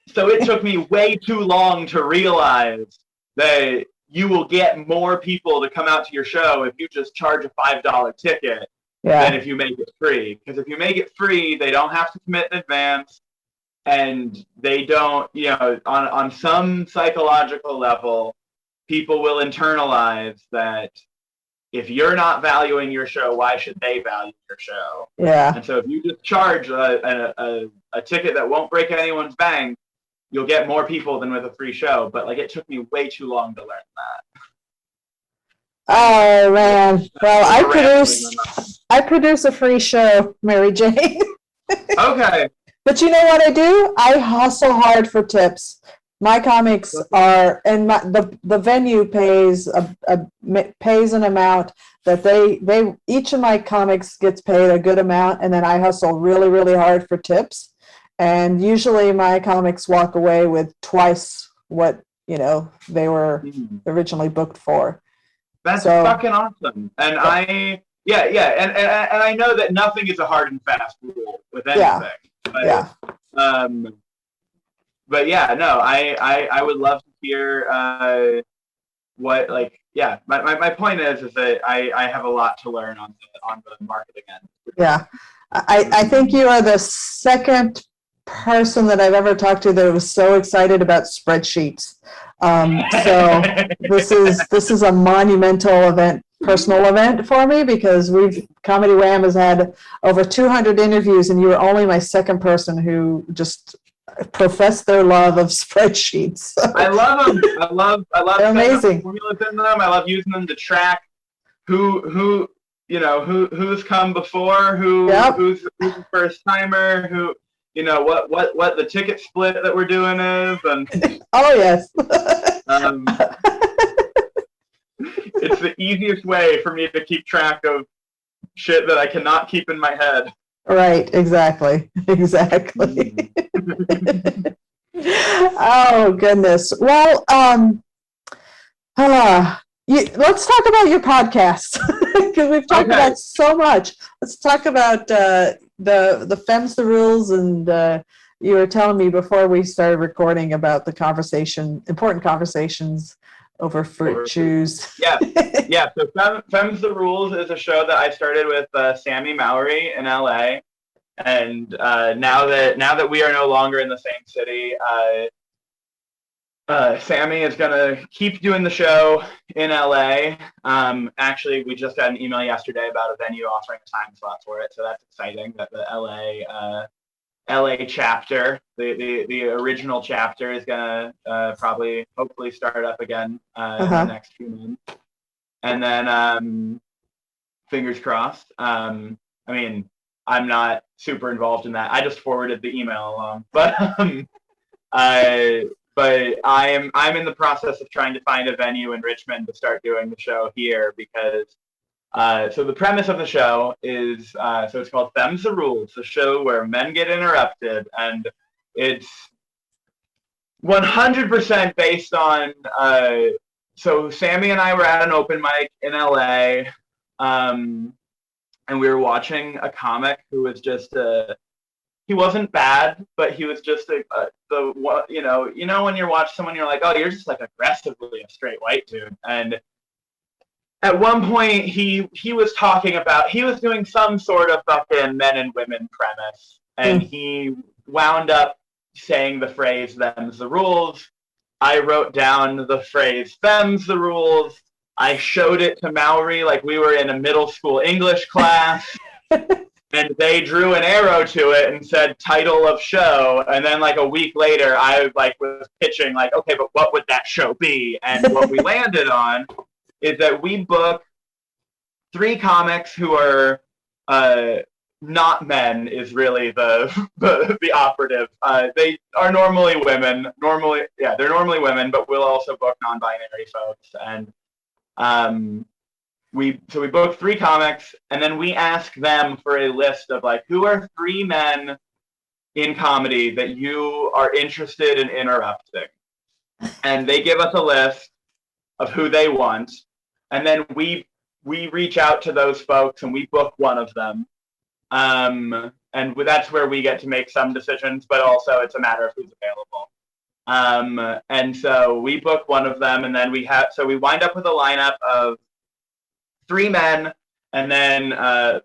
So it took me way too long to realize that you will get more people to come out to your show if you just charge a $5 ticket than if you make it free. Because if you make it free, they don't have to commit in advance, and they don't, you know, on some psychological level, people will internalize that if you're not valuing your show, why should they value your show? Yeah. And so if you just charge a ticket that won't break anyone's bank, you'll get more people than with a free show. But like, it took me way too long to learn that. Oh man. Well, I produce a free show, Mary Jane. Okay. But you know what I do? I hustle hard for tips. My comics are, and the venue pays pays an amount that they each of my comics gets paid a good amount, and then I hustle really, really hard for tips. And usually my comics walk away with twice what, you know, they were originally booked for. That's fucking awesome. And and I know that nothing is a hard and fast rule with anything. But yeah, no, I would love to hear what, like, yeah, my point is that I have a lot to learn on the marketing end. Yeah. I think you are the second person that I've ever talked to that was so excited about spreadsheets. So this is a monumental event, personal event for me, because Comedy Wham has had over 200 interviews, and you were only my second person who just professed their love of spreadsheets. I love them. I love they're amazing. Formulas in them. I love using them to track who's come before, who's the first timer, who, you know, what the ticket split that we're doing is, and oh yes. It's the easiest way for me to keep track of shit that I cannot keep in my head. Right, exactly. Oh goodness. Well, let's talk about your podcast, because we've talked about so much. Let's talk about the Femmes the Rules, and you were telling me before we started recording about the important conversations over fruit chews. Yeah. So Femmes the Rules is a show that I started with Sammy Mowry in LA, and now that we are no longer in the same city, Sammy is gonna keep doing the show in LA. Actually, we just got an email yesterday about a venue offering a time slot for it, so that's exciting that the LA LA chapter. The original chapter is gonna probably hopefully start up again in the next few months, and then fingers crossed. I mean, I'm not super involved in that. I just forwarded the email along, but I'm in the process of trying to find a venue in Richmond to start doing the show here because. So the premise of the show is so it's called Them's the Rules, the show where men get interrupted, and it's 100% based on. So Sammy and I were at an open mic in LA, and we were watching a comic who was just he wasn't bad, but he was just when you watch someone, you're like, oh, you're just like aggressively a straight white dude, and at one point he was talking about he was doing some sort of fucking men and women premise, and he wound up saying the phrase "them's the rules." I wrote down the phrase "them's the rules." I showed it to Maori like we were in a middle school English class. And they drew an arrow to it and said title of show. And then like a week later, I was pitching like, okay, but what would that show be? And what we landed on is that we book 3 comics who are not men is really the operative. They are normally women. They're normally women, but we'll also book non-binary folks. And we book 3 comics, and then we ask them for a list of like, who are 3 men in comedy that you are interested in interrupting? And they give us a list of who they want, and then we reach out to those folks and we book one of them. And that's where we get to make some decisions, but also it's a matter of who's available. And so we book one of them, and then we wind up with a lineup of 3 men, and then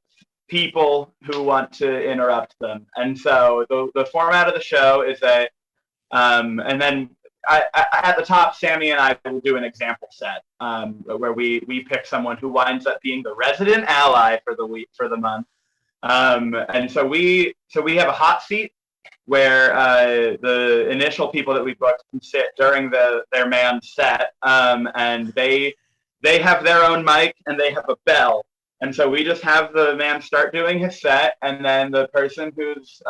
people who want to interrupt them. And so the format of the show is that, and then at the top, Sammy and I will do an example set where we pick someone who winds up being the resident ally for the month. And so we have a hot seat where the initial people that we booked can sit during their man's set, and they have their own mic and they have a bell. And so we just have the man start doing his set, and then the person who's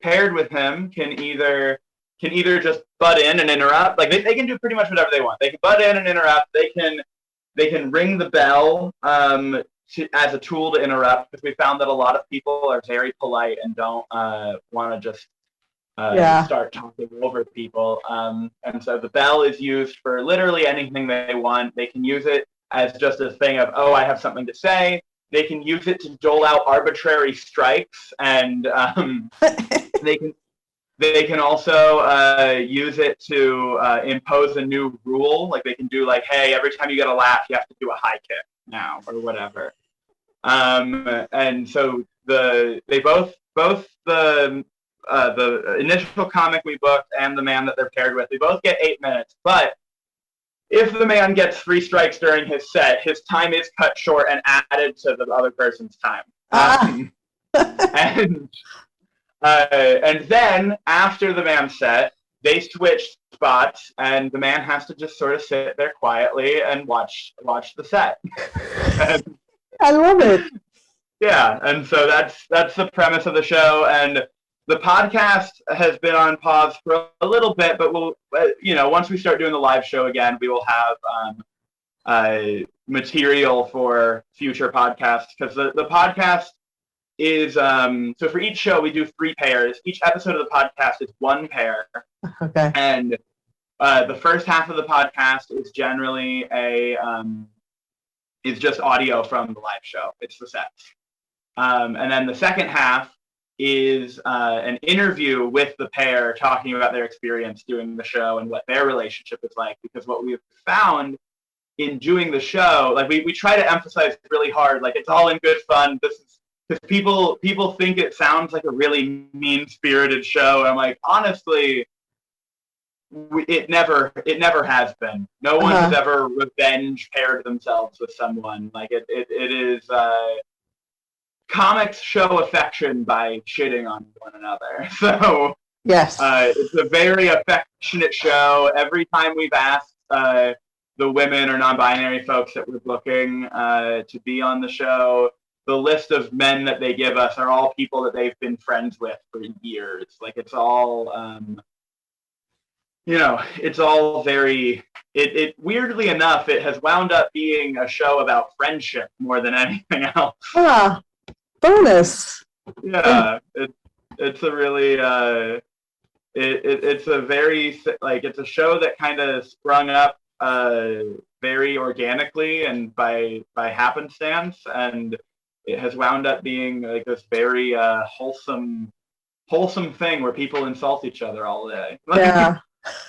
paired with him can either just butt in and interrupt. Like they can do pretty much whatever they want. They can butt in and interrupt. They can ring the bell as a tool to interrupt, because we found that a lot of people are very polite and don't want to just start talking over people. And so the bell is used for literally anything they want. They can use it as just a thing of, oh, I have something to say. They can use it to dole out arbitrary strikes, and they can also use it to impose a new rule. Like they can do like, hey, every time you get a laugh, you have to do a high kick now or whatever. And so the initial comic we booked and the man that they're paired with, they both get 8 minutes. But if the man gets 3 strikes during his set, his time is cut short and added to the other person's time. And then after the man's set, they switch spots, and the man has to just sort of sit there quietly and watch the set. I love it. Yeah, and so that's the premise of the show, and the podcast has been on pause for a little bit, but we'll, once we start doing the live show again, we will have material for future podcasts, because the podcast is so for each show we do 3 pairs. Each episode of the podcast is 1 pair. Okay. And the first half of the podcast is generally is just audio from the live show. It's the sets. And then the second half is an interview with the pair talking about their experience doing the show and what their relationship is like. Because what we've found in doing the show, like we try to emphasize really hard, like it's all in good fun. This is because people think it sounds like a really mean-spirited show. And I'm like, honestly, it never has been. No one has ever revenge paired themselves with someone. Like it is comics show affection by shitting on one another. So Yes. it's a very affectionate show. Every time we've asked the women or non-binary folks that we're booking to be on the show, the list of men that they give us are all people that they've been friends with for years. Like it's all, it's all very. It weirdly enough, it has wound up being a show about friendship more than anything else. Ah, bonus. Yeah, it's a really it's a very it's a show that kind of sprung up very organically and by happenstance, and it has wound up being like this very wholesome thing where people insult each other all day. Yeah.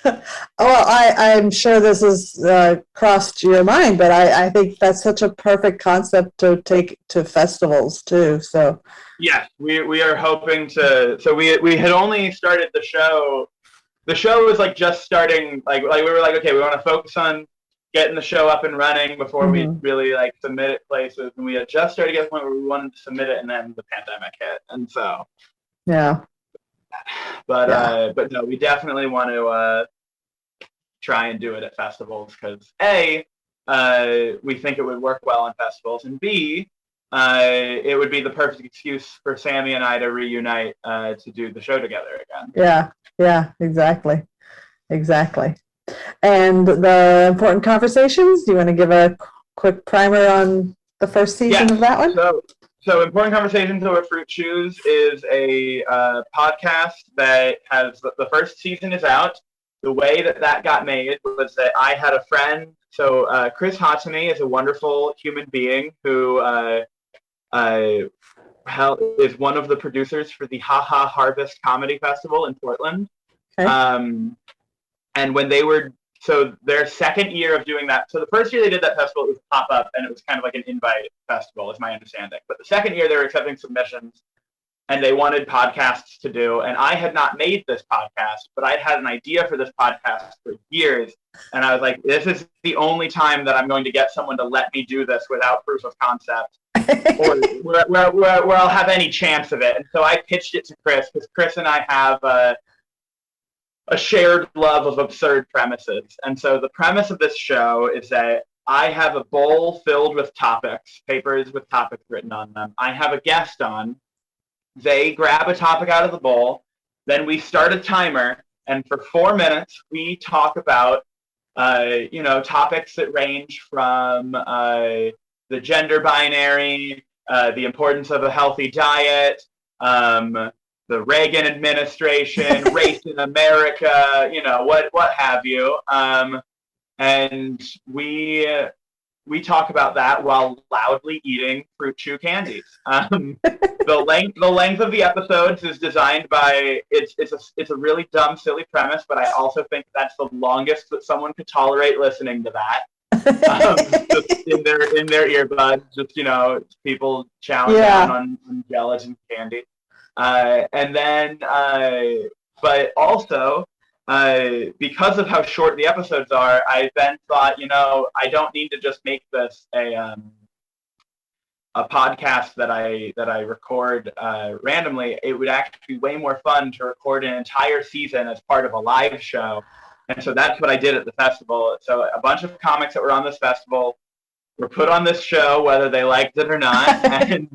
Well, I'm sure this has crossed your mind, but I think that's such a perfect concept to take to festivals too. So yes, we are hoping to. So we had only started the show. The show was like just starting. Like we were like, okay, we want to focus on getting the show up and running before we really like submit it places. And we had just started to get to the point where we wanted to submit it, and then the pandemic hit, and so yeah. But no, we definitely want to try and do it at festivals because A, we think it would work well on festivals, and B, it would be the perfect excuse for Sammy and I to reunite to do the show together again. Yeah, exactly. And the important conversations, do you want to give a quick primer on the first season of that one? So Important Conversations Over Fruit Chews is a podcast that has, the first season is out. The way that got made was that I had a friend. So Chris Hatsumi is a wonderful human being who is one of the producers for the Ha Ha Harvest Comedy Festival in Portland. Okay. And when they were, so their second year of doing that, so the first year they did that festival, it was pop-up, and it was kind of like an invite festival, is my understanding. But the second year they were accepting submissions, and they wanted podcasts to do, and I had not made this podcast, but I'd had an idea for this podcast for years, and I was like, this is the only time that I'm going to get someone to let me do this without proof of concept, or where I'll have any chance of it. And so I pitched it to Chris, because Chris and I have a shared love of absurd premises. And so the premise of this show is that I have a bowl filled with topics, papers with topics written on them. I have a guest on. They grab a topic out of the bowl. Then we start a timer. And for 4 minutes, we talk about, topics that range from the gender binary, the importance of a healthy diet, the Reagan administration, race in America, what have you. And we talk about that while loudly eating Fruit Chew candies. The length of the episodes is designed by it's a really dumb, silly premise, but I also think that's the longest that someone could tolerate listening to that. Just in their earbuds, just people chowing down on gelatin candy. And then, but also, because of how short the episodes are, I then thought, I don't need to just make this a podcast that I record randomly. It would actually be way more fun to record an entire season as part of a live show. And so that's what I did at the festival. So a bunch of comics that were on this festival were put on this show, whether they liked it or not. And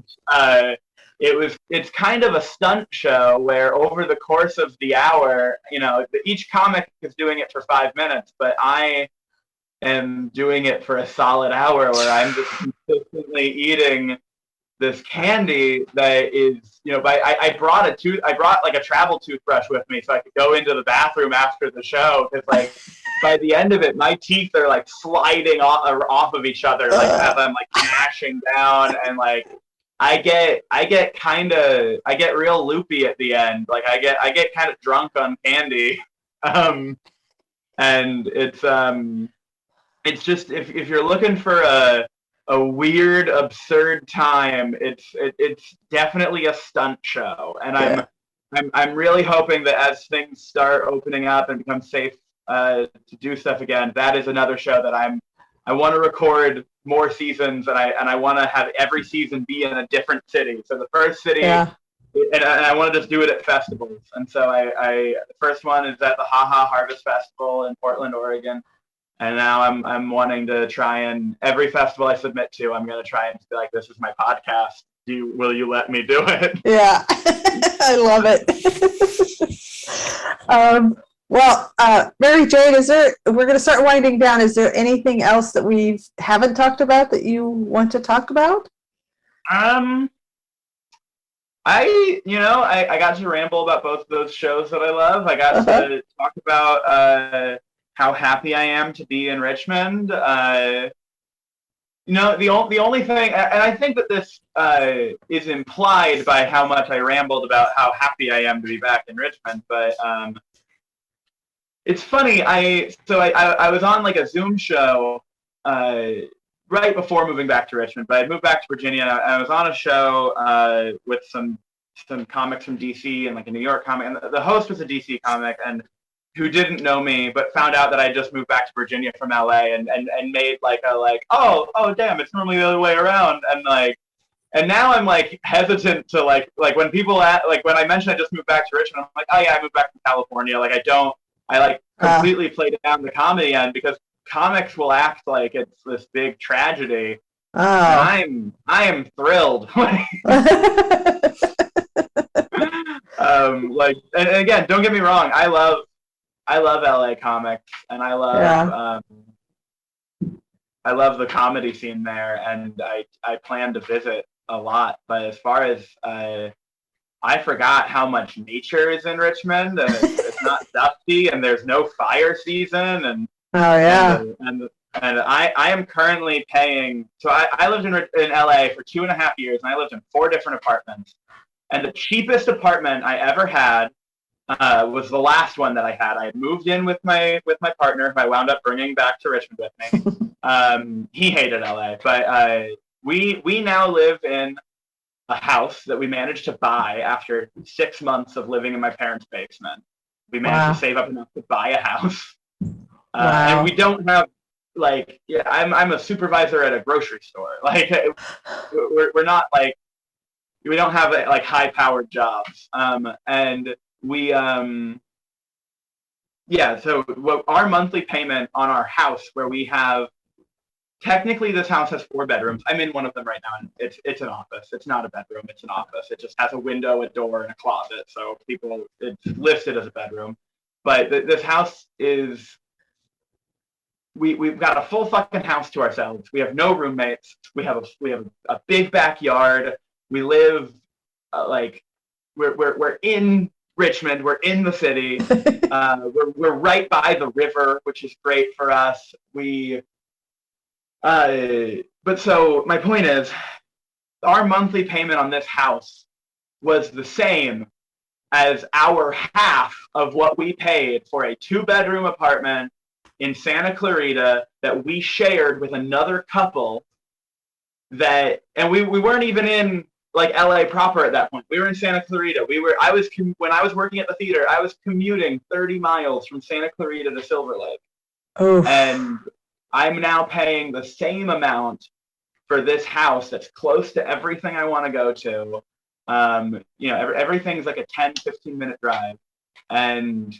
it's kind of a stunt show where over the course of the hour, each comic is doing it for 5 minutes, but I am doing it for a solid hour where I'm just consistently eating this candy that is, I brought like a travel toothbrush with me so I could go into the bathroom after the show, because like by the end of it, my teeth are like sliding off of each other, like as I'm like gnashing down, and like I get real loopy at the end. Like I get kind of drunk on candy. And it's just, if you're looking for a weird, absurd time, it's definitely a stunt show. And I'm really hoping that as things start opening up and become safe to do stuff again, that is another show that I want to record more seasons, and I want to have every season be in a different city. So the first city, Yeah. and I want to just do it at festivals. And so the first one is at the HaHa Harvest Festival in Portland, Oregon. And now I'm wanting to try, and every festival I submit to, I'm going to try and be like, this is my podcast. Will you let me do it? Yeah. I love it. Mary Jane, we're going to start winding down. Is there anything else that we haven't talked about that you want to talk about? I got to ramble about both of those shows that I love. I got to talk about how happy I am to be in Richmond. The only thing, and I think that this is implied by how much I rambled about how happy I am to be back in Richmond, but it's funny. I was on like a Zoom show right before moving back to Richmond, but I moved back to Virginia. And I was on a show with some comics from DC and like a New York comic, and the host was a DC comic and who didn't know me, but found out that I just moved back to Virginia from LA and made oh damn, it's normally the other way around, and now I'm like hesitant to like when people when I mention I just moved back to Richmond, I'm like, oh yeah, I moved back from California. I completely play down the comedy end because comics will act like it's this big tragedy. Oh. I am thrilled. And again, don't get me wrong, I love LA comics, and I love the comedy scene there, and I plan to visit a lot. But as far as I forgot how much nature is in Richmond, and it's not dusty, and there's no fire season, and and I am currently paying. So I lived in LA for 2.5 years, and I lived in 4 different apartments, and the cheapest apartment I ever had was the last one that I had. I had moved in with my partner, who I wound up bringing back to Richmond with me. He hated LA, but we now live in a house that we managed to buy after 6 months of living in my parents' basement. We managed to save up enough to buy a house, and we don't have I'm a supervisor at a grocery store. We're not we don't have high-powered jobs, and we so our monthly payment on our house, where we have, technically this house has 4 bedrooms. I'm in one of them right now, and it's an office. It's not a bedroom, it's an office. It just has a window, a door, and a closet, so it's listed as a bedroom. But this house is, we've got a full fucking house to ourselves. We have no roommates. We have a big backyard. We live we're in Richmond. We're in the city. We're right by the river, which is great for us. But so my point is, our monthly payment on this house was the same as our half of what we paid for a 2-bedroom apartment in Santa Clarita that we shared with another couple. And we weren't even in LA proper at that point. We were in Santa Clarita. When I was working at the theater, I was commuting 30 miles from Santa Clarita to Silver Lake. Oof. And I'm now paying the same amount for this house that's close to everything I want to go to. Everything's like a 10-15 minute drive. And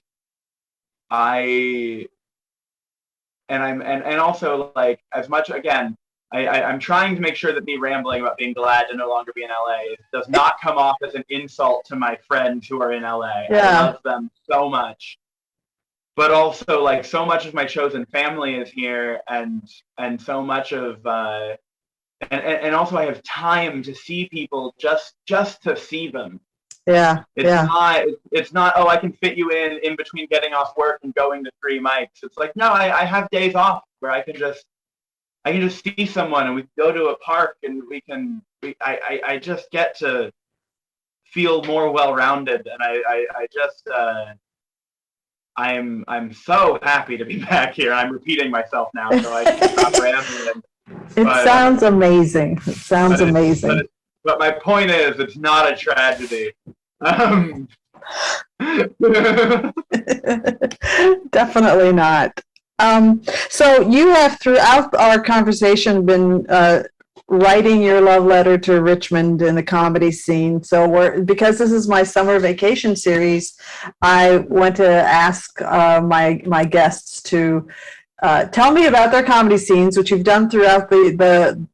also as much, again, I'm trying to make sure that me rambling about being glad to no longer be in LA does not come off as an insult to my friends who are in LA. Yeah. I love them so much. But also, so much of my chosen family is here, and so much of and also I have time to see people just to see them. Yeah. It's not, oh, I can fit you in between getting off work and going to 3 mics. It's no, I have days off where I can just see someone, and we go to a park, and I just get to feel more well-rounded, and I'm so happy to be back here. I'm repeating myself now, so I can stop rambling. Sounds amazing. It sounds amazing. But my point is, it's not a tragedy. Definitely not. So you have throughout our conversation been writing your love letter to Richmond in the comedy scene. So because this is my summer vacation series, I want to ask my guests to tell me about their comedy scenes, which you've done throughout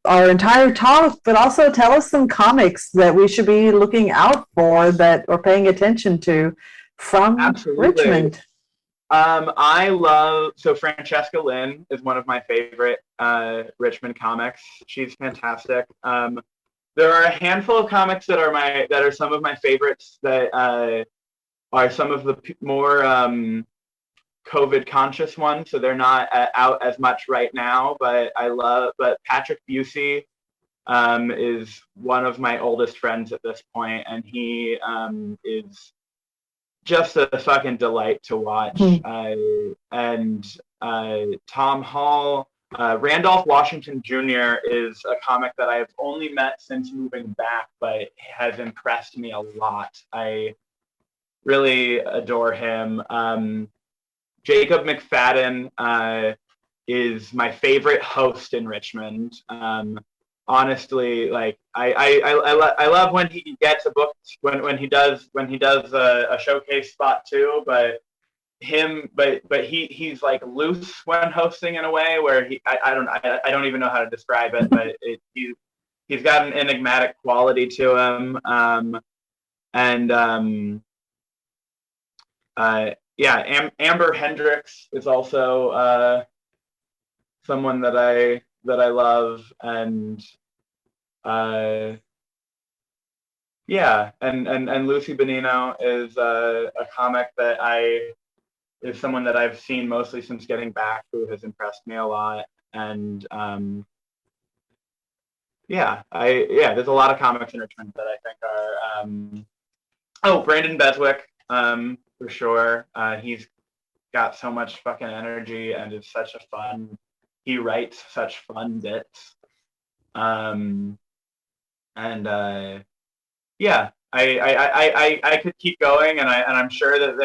our entire talk, but also tell us some comics that we should be looking out for that or paying attention to from Absolutely. Richmond. So Francesca Lynn is one of my favorite Richmond comics. She's fantastic. There are a handful of comics that are some of my favorites that are some of the more COVID conscious ones, so they're not out as much right now. But Patrick Busey is one of my oldest friends at this point, and he is just a fucking delight to watch. And Tom Hall, Randolph Washington Jr. is a comic that I've only met since moving back, but has impressed me a lot. I really adore him. Jacob McFadden is my favorite host in Richmond. Honestly, like I love when he gets a book when he does a showcase spot too, but he's like loose when hosting in a way where I don't even know how to describe it, but he's got an enigmatic quality to him. Amber Hendricks is also someone that I love, and and Lucy Benino is a comic that is someone that I've seen mostly since getting back, who has impressed me a lot. And there's a lot of comics in Richmond that I think are Brandon Beswick, for sure. He's got so much fucking energy and is such a fun. He writes such fun bits. I could keep going, and I'm sure that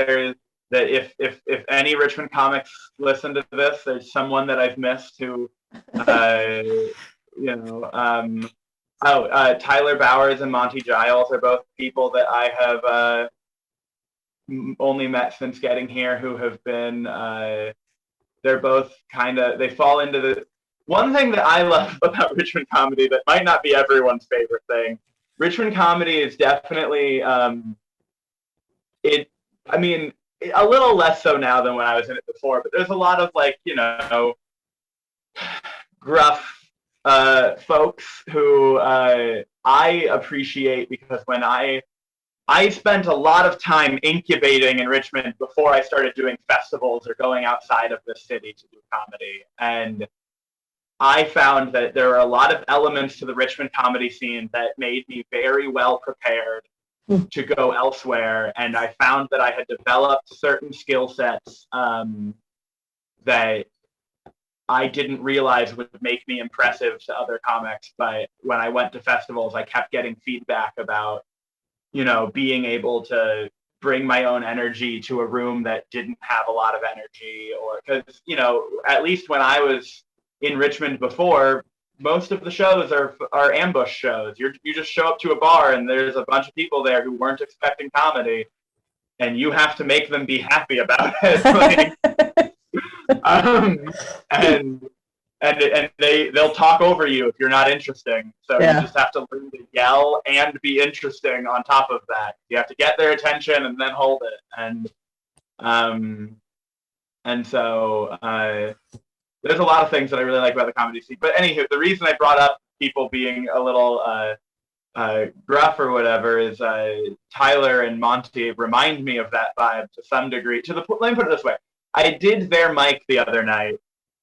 if any Richmond comics listen to this, there's someone that I've missed who, Tyler Bowers and Monty Giles are both people that I have only met since getting here, who have been they're both they fall into the one thing that I love about Richmond comedy that might not be everyone's favorite thing. Richmond comedy is definitely a little less so now than when I was in it before, but there's a lot of gruff folks who I appreciate, because when I spent a lot of time incubating in Richmond before I started doing festivals or going outside of the city to do comedy. And I found that there are a lot of elements to the Richmond comedy scene that made me very well prepared to go elsewhere. And I found that I had developed certain skill sets that I didn't realize would make me impressive to other comics. But when I went to festivals, I kept getting feedback about being able to bring my own energy to a room that didn't have a lot of energy, or because, at least when I was in Richmond before, most of the shows are ambush shows. You just show up to a bar and there's a bunch of people there who weren't expecting comedy, and you have to make them be happy about it. And they'll talk over you if you're not interesting. So you just have to learn to yell and be interesting on top of that. You have to get their attention and then hold it. And so there's a lot of things that I really like about the comedy scene. But anywho, the reason I brought up people being a little gruff or whatever is Tyler and Monty remind me of that vibe to some degree. Let me put it this way. I did their mic the other night.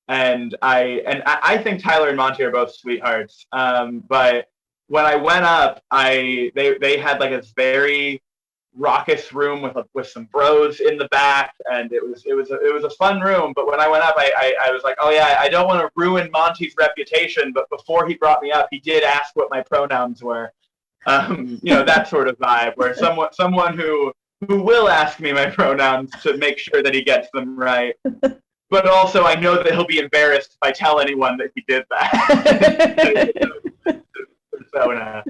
And I think Tyler and Monty are both sweethearts. But when I went up, they had like a very raucous room with some bros in the back, and it was a fun room. But when I went up, I was like, oh yeah, I don't want to ruin Monty's reputation. But before he brought me up, he did ask what my pronouns were. That sort of vibe, where someone who will ask me my pronouns to make sure that he gets them right. but also I know that he'll be embarrassed if I tell anyone that he did that. Persona.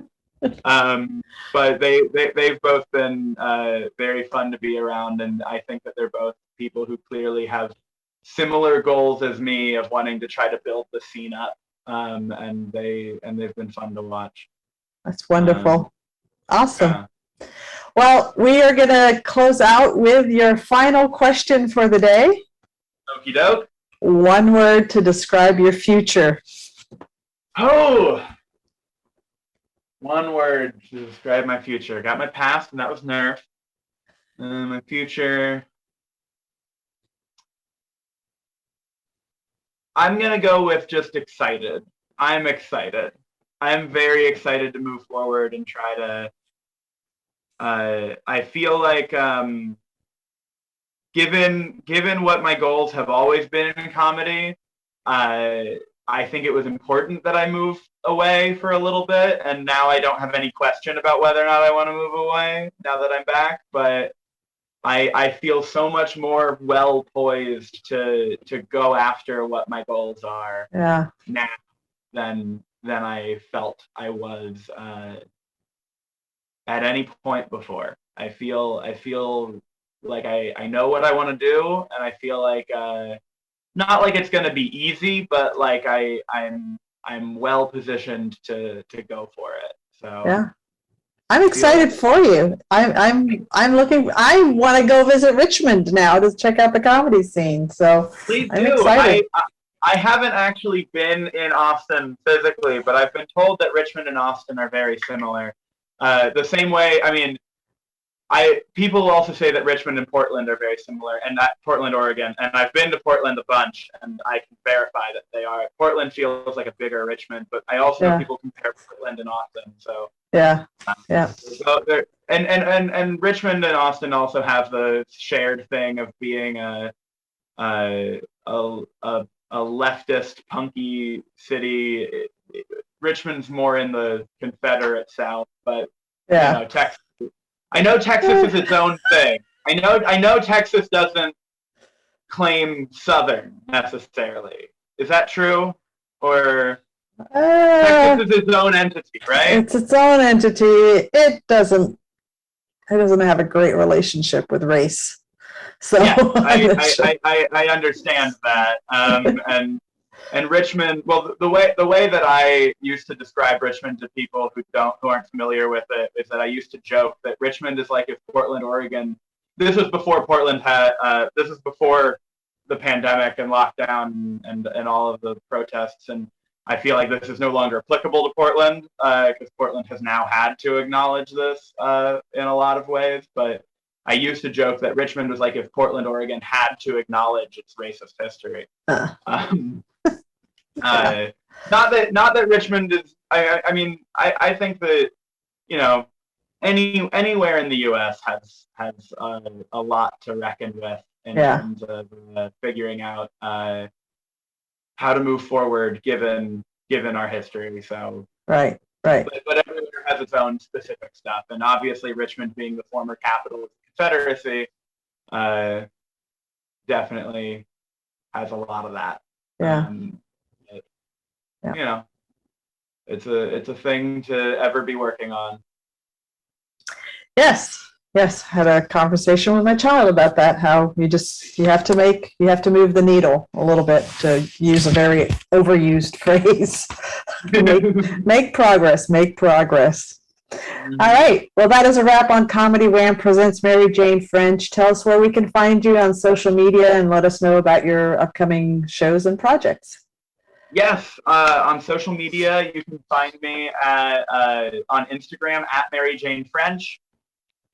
But they've both been very fun to be around, and I think that they're both people who clearly have similar goals as me of wanting to try to build the scene up. And they've been fun to watch. That's wonderful. Awesome. Yeah. Well, we are going to close out with your final question for the day. Okie doke. One word to describe your future. Oh, one word to describe my future. Got my past, and that was Nerf. My future. I'm going to go with just excited. I'm excited. I'm very excited to move forward and try to. I feel like, given what my goals have always been in comedy, I think it was important that I move away for a little bit, and now I don't have any question about whether or not I want to move away now that I'm back. But I feel so much more well poised to go after what my goals are now than I felt I was at any point before. I feel like I know what I want to do, and I feel like not like it's going to be easy, but like I'm well positioned to go for it. So yeah, I'm excited for you. I'm looking. I want to go visit Richmond now to check out the comedy scene. So please I'm do. excited. I haven't actually been in Austin physically, but I've been told that Richmond and Austin are very similar. The same way, I mean, people also say that Richmond and Portland are very similar, and that Portland, Oregon, and I've been to Portland a bunch, and I can verify that they are. Portland feels like a bigger Richmond, but I also know people compare Portland and Austin. So yeah. So and Richmond and Austin also have the shared thing of being a leftist punky city. Richmond's more in the Confederate South, but you know, Texas. I know Texas is its own thing. I know Texas doesn't claim Southern necessarily. Is that true? Or Texas is its own entity, right? It's its own entity. It doesn't have a great relationship with race. So yeah, I understand that. And Richmond, well, the way that I used to describe Richmond to people who aren't familiar with it is that I used to joke that Richmond is like if Portland, Oregon. This was before Portland had. This was before the pandemic and lockdown and all of the protests. And I feel like this is no longer applicable to Portland because Portland has now had to acknowledge this in a lot of ways. But I used to joke that Richmond was like if Portland, Oregon had to acknowledge its racist history. Not that Richmond is. I mean, I think that you know, anywhere in the U.S. has a lot to reckon with in terms of figuring out how to move forward given our history. So right. But everywhere has its own specific stuff, and obviously Richmond being the former capital of the Confederacy, definitely has a lot of that. Yeah. You know, it's a thing to ever be working on. Yes. Had a conversation with my child about that. How you have to move the needle a little bit, to use a very overused phrase. make progress. Mm-hmm. All right. Well, that is a wrap on Comedy Wham presents Mary Jane French. Tell us where we can find you on social media and let us know about your upcoming shows and projects. Yes, on social media, you can find me on Instagram at Mary Jane French.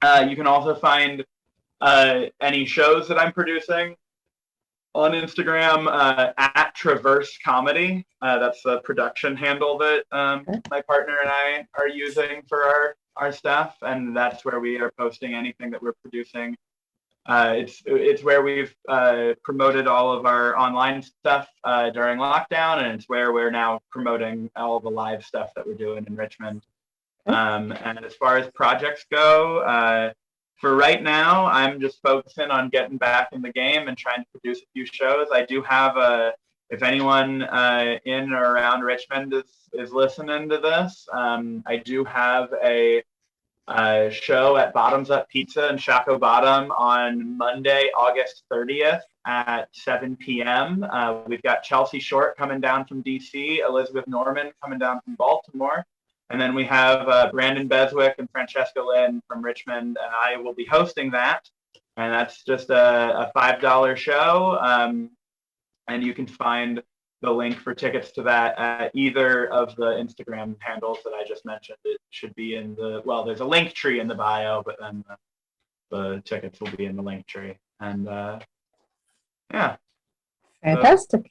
You can also find any shows that I'm producing on Instagram at Traverse Comedy. That's the production handle that my partner and I are using for our stuff, and that's where we are posting anything that we're producing. It's where we've promoted all of our online stuff during lockdown, and it's where we're now promoting all the live stuff that we're doing in Richmond. And as far as projects go, for right now, I'm just focusing on getting back in the game and trying to produce a few shows. I do have if anyone in or around Richmond is listening to this, I do have a show at Bottoms Up Pizza in Shockoe Bottom on Monday, August 30th at 7 p.m. We've got Chelsea Short coming down from DC, Elizabeth Norman coming down from Baltimore, and then we have Brandon Beswick and Francesca Lynn from Richmond, and I will be hosting that. And that's just a $5 show, and you can find the link for tickets to that at either of the Instagram handles that I just mentioned. It should be in there's a link tree in the bio, but then the tickets will be in the link tree. And yeah. Fantastic.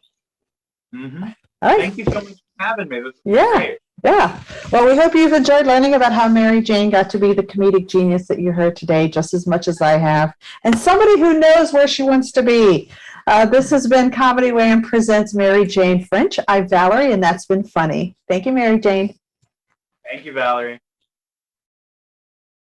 Mm-hmm. All right. Thank you so much for having me. This was great. Yeah. Well, we hope you've enjoyed learning about how Mary Jane got to be the comedic genius that you heard today, just as much as I have, and somebody who knows where she wants to be. This has been Comedy Wham presents Mary Jane French. I'm Valerie, and that's been funny. Thank you, Mary Jane. Thank you, Valerie.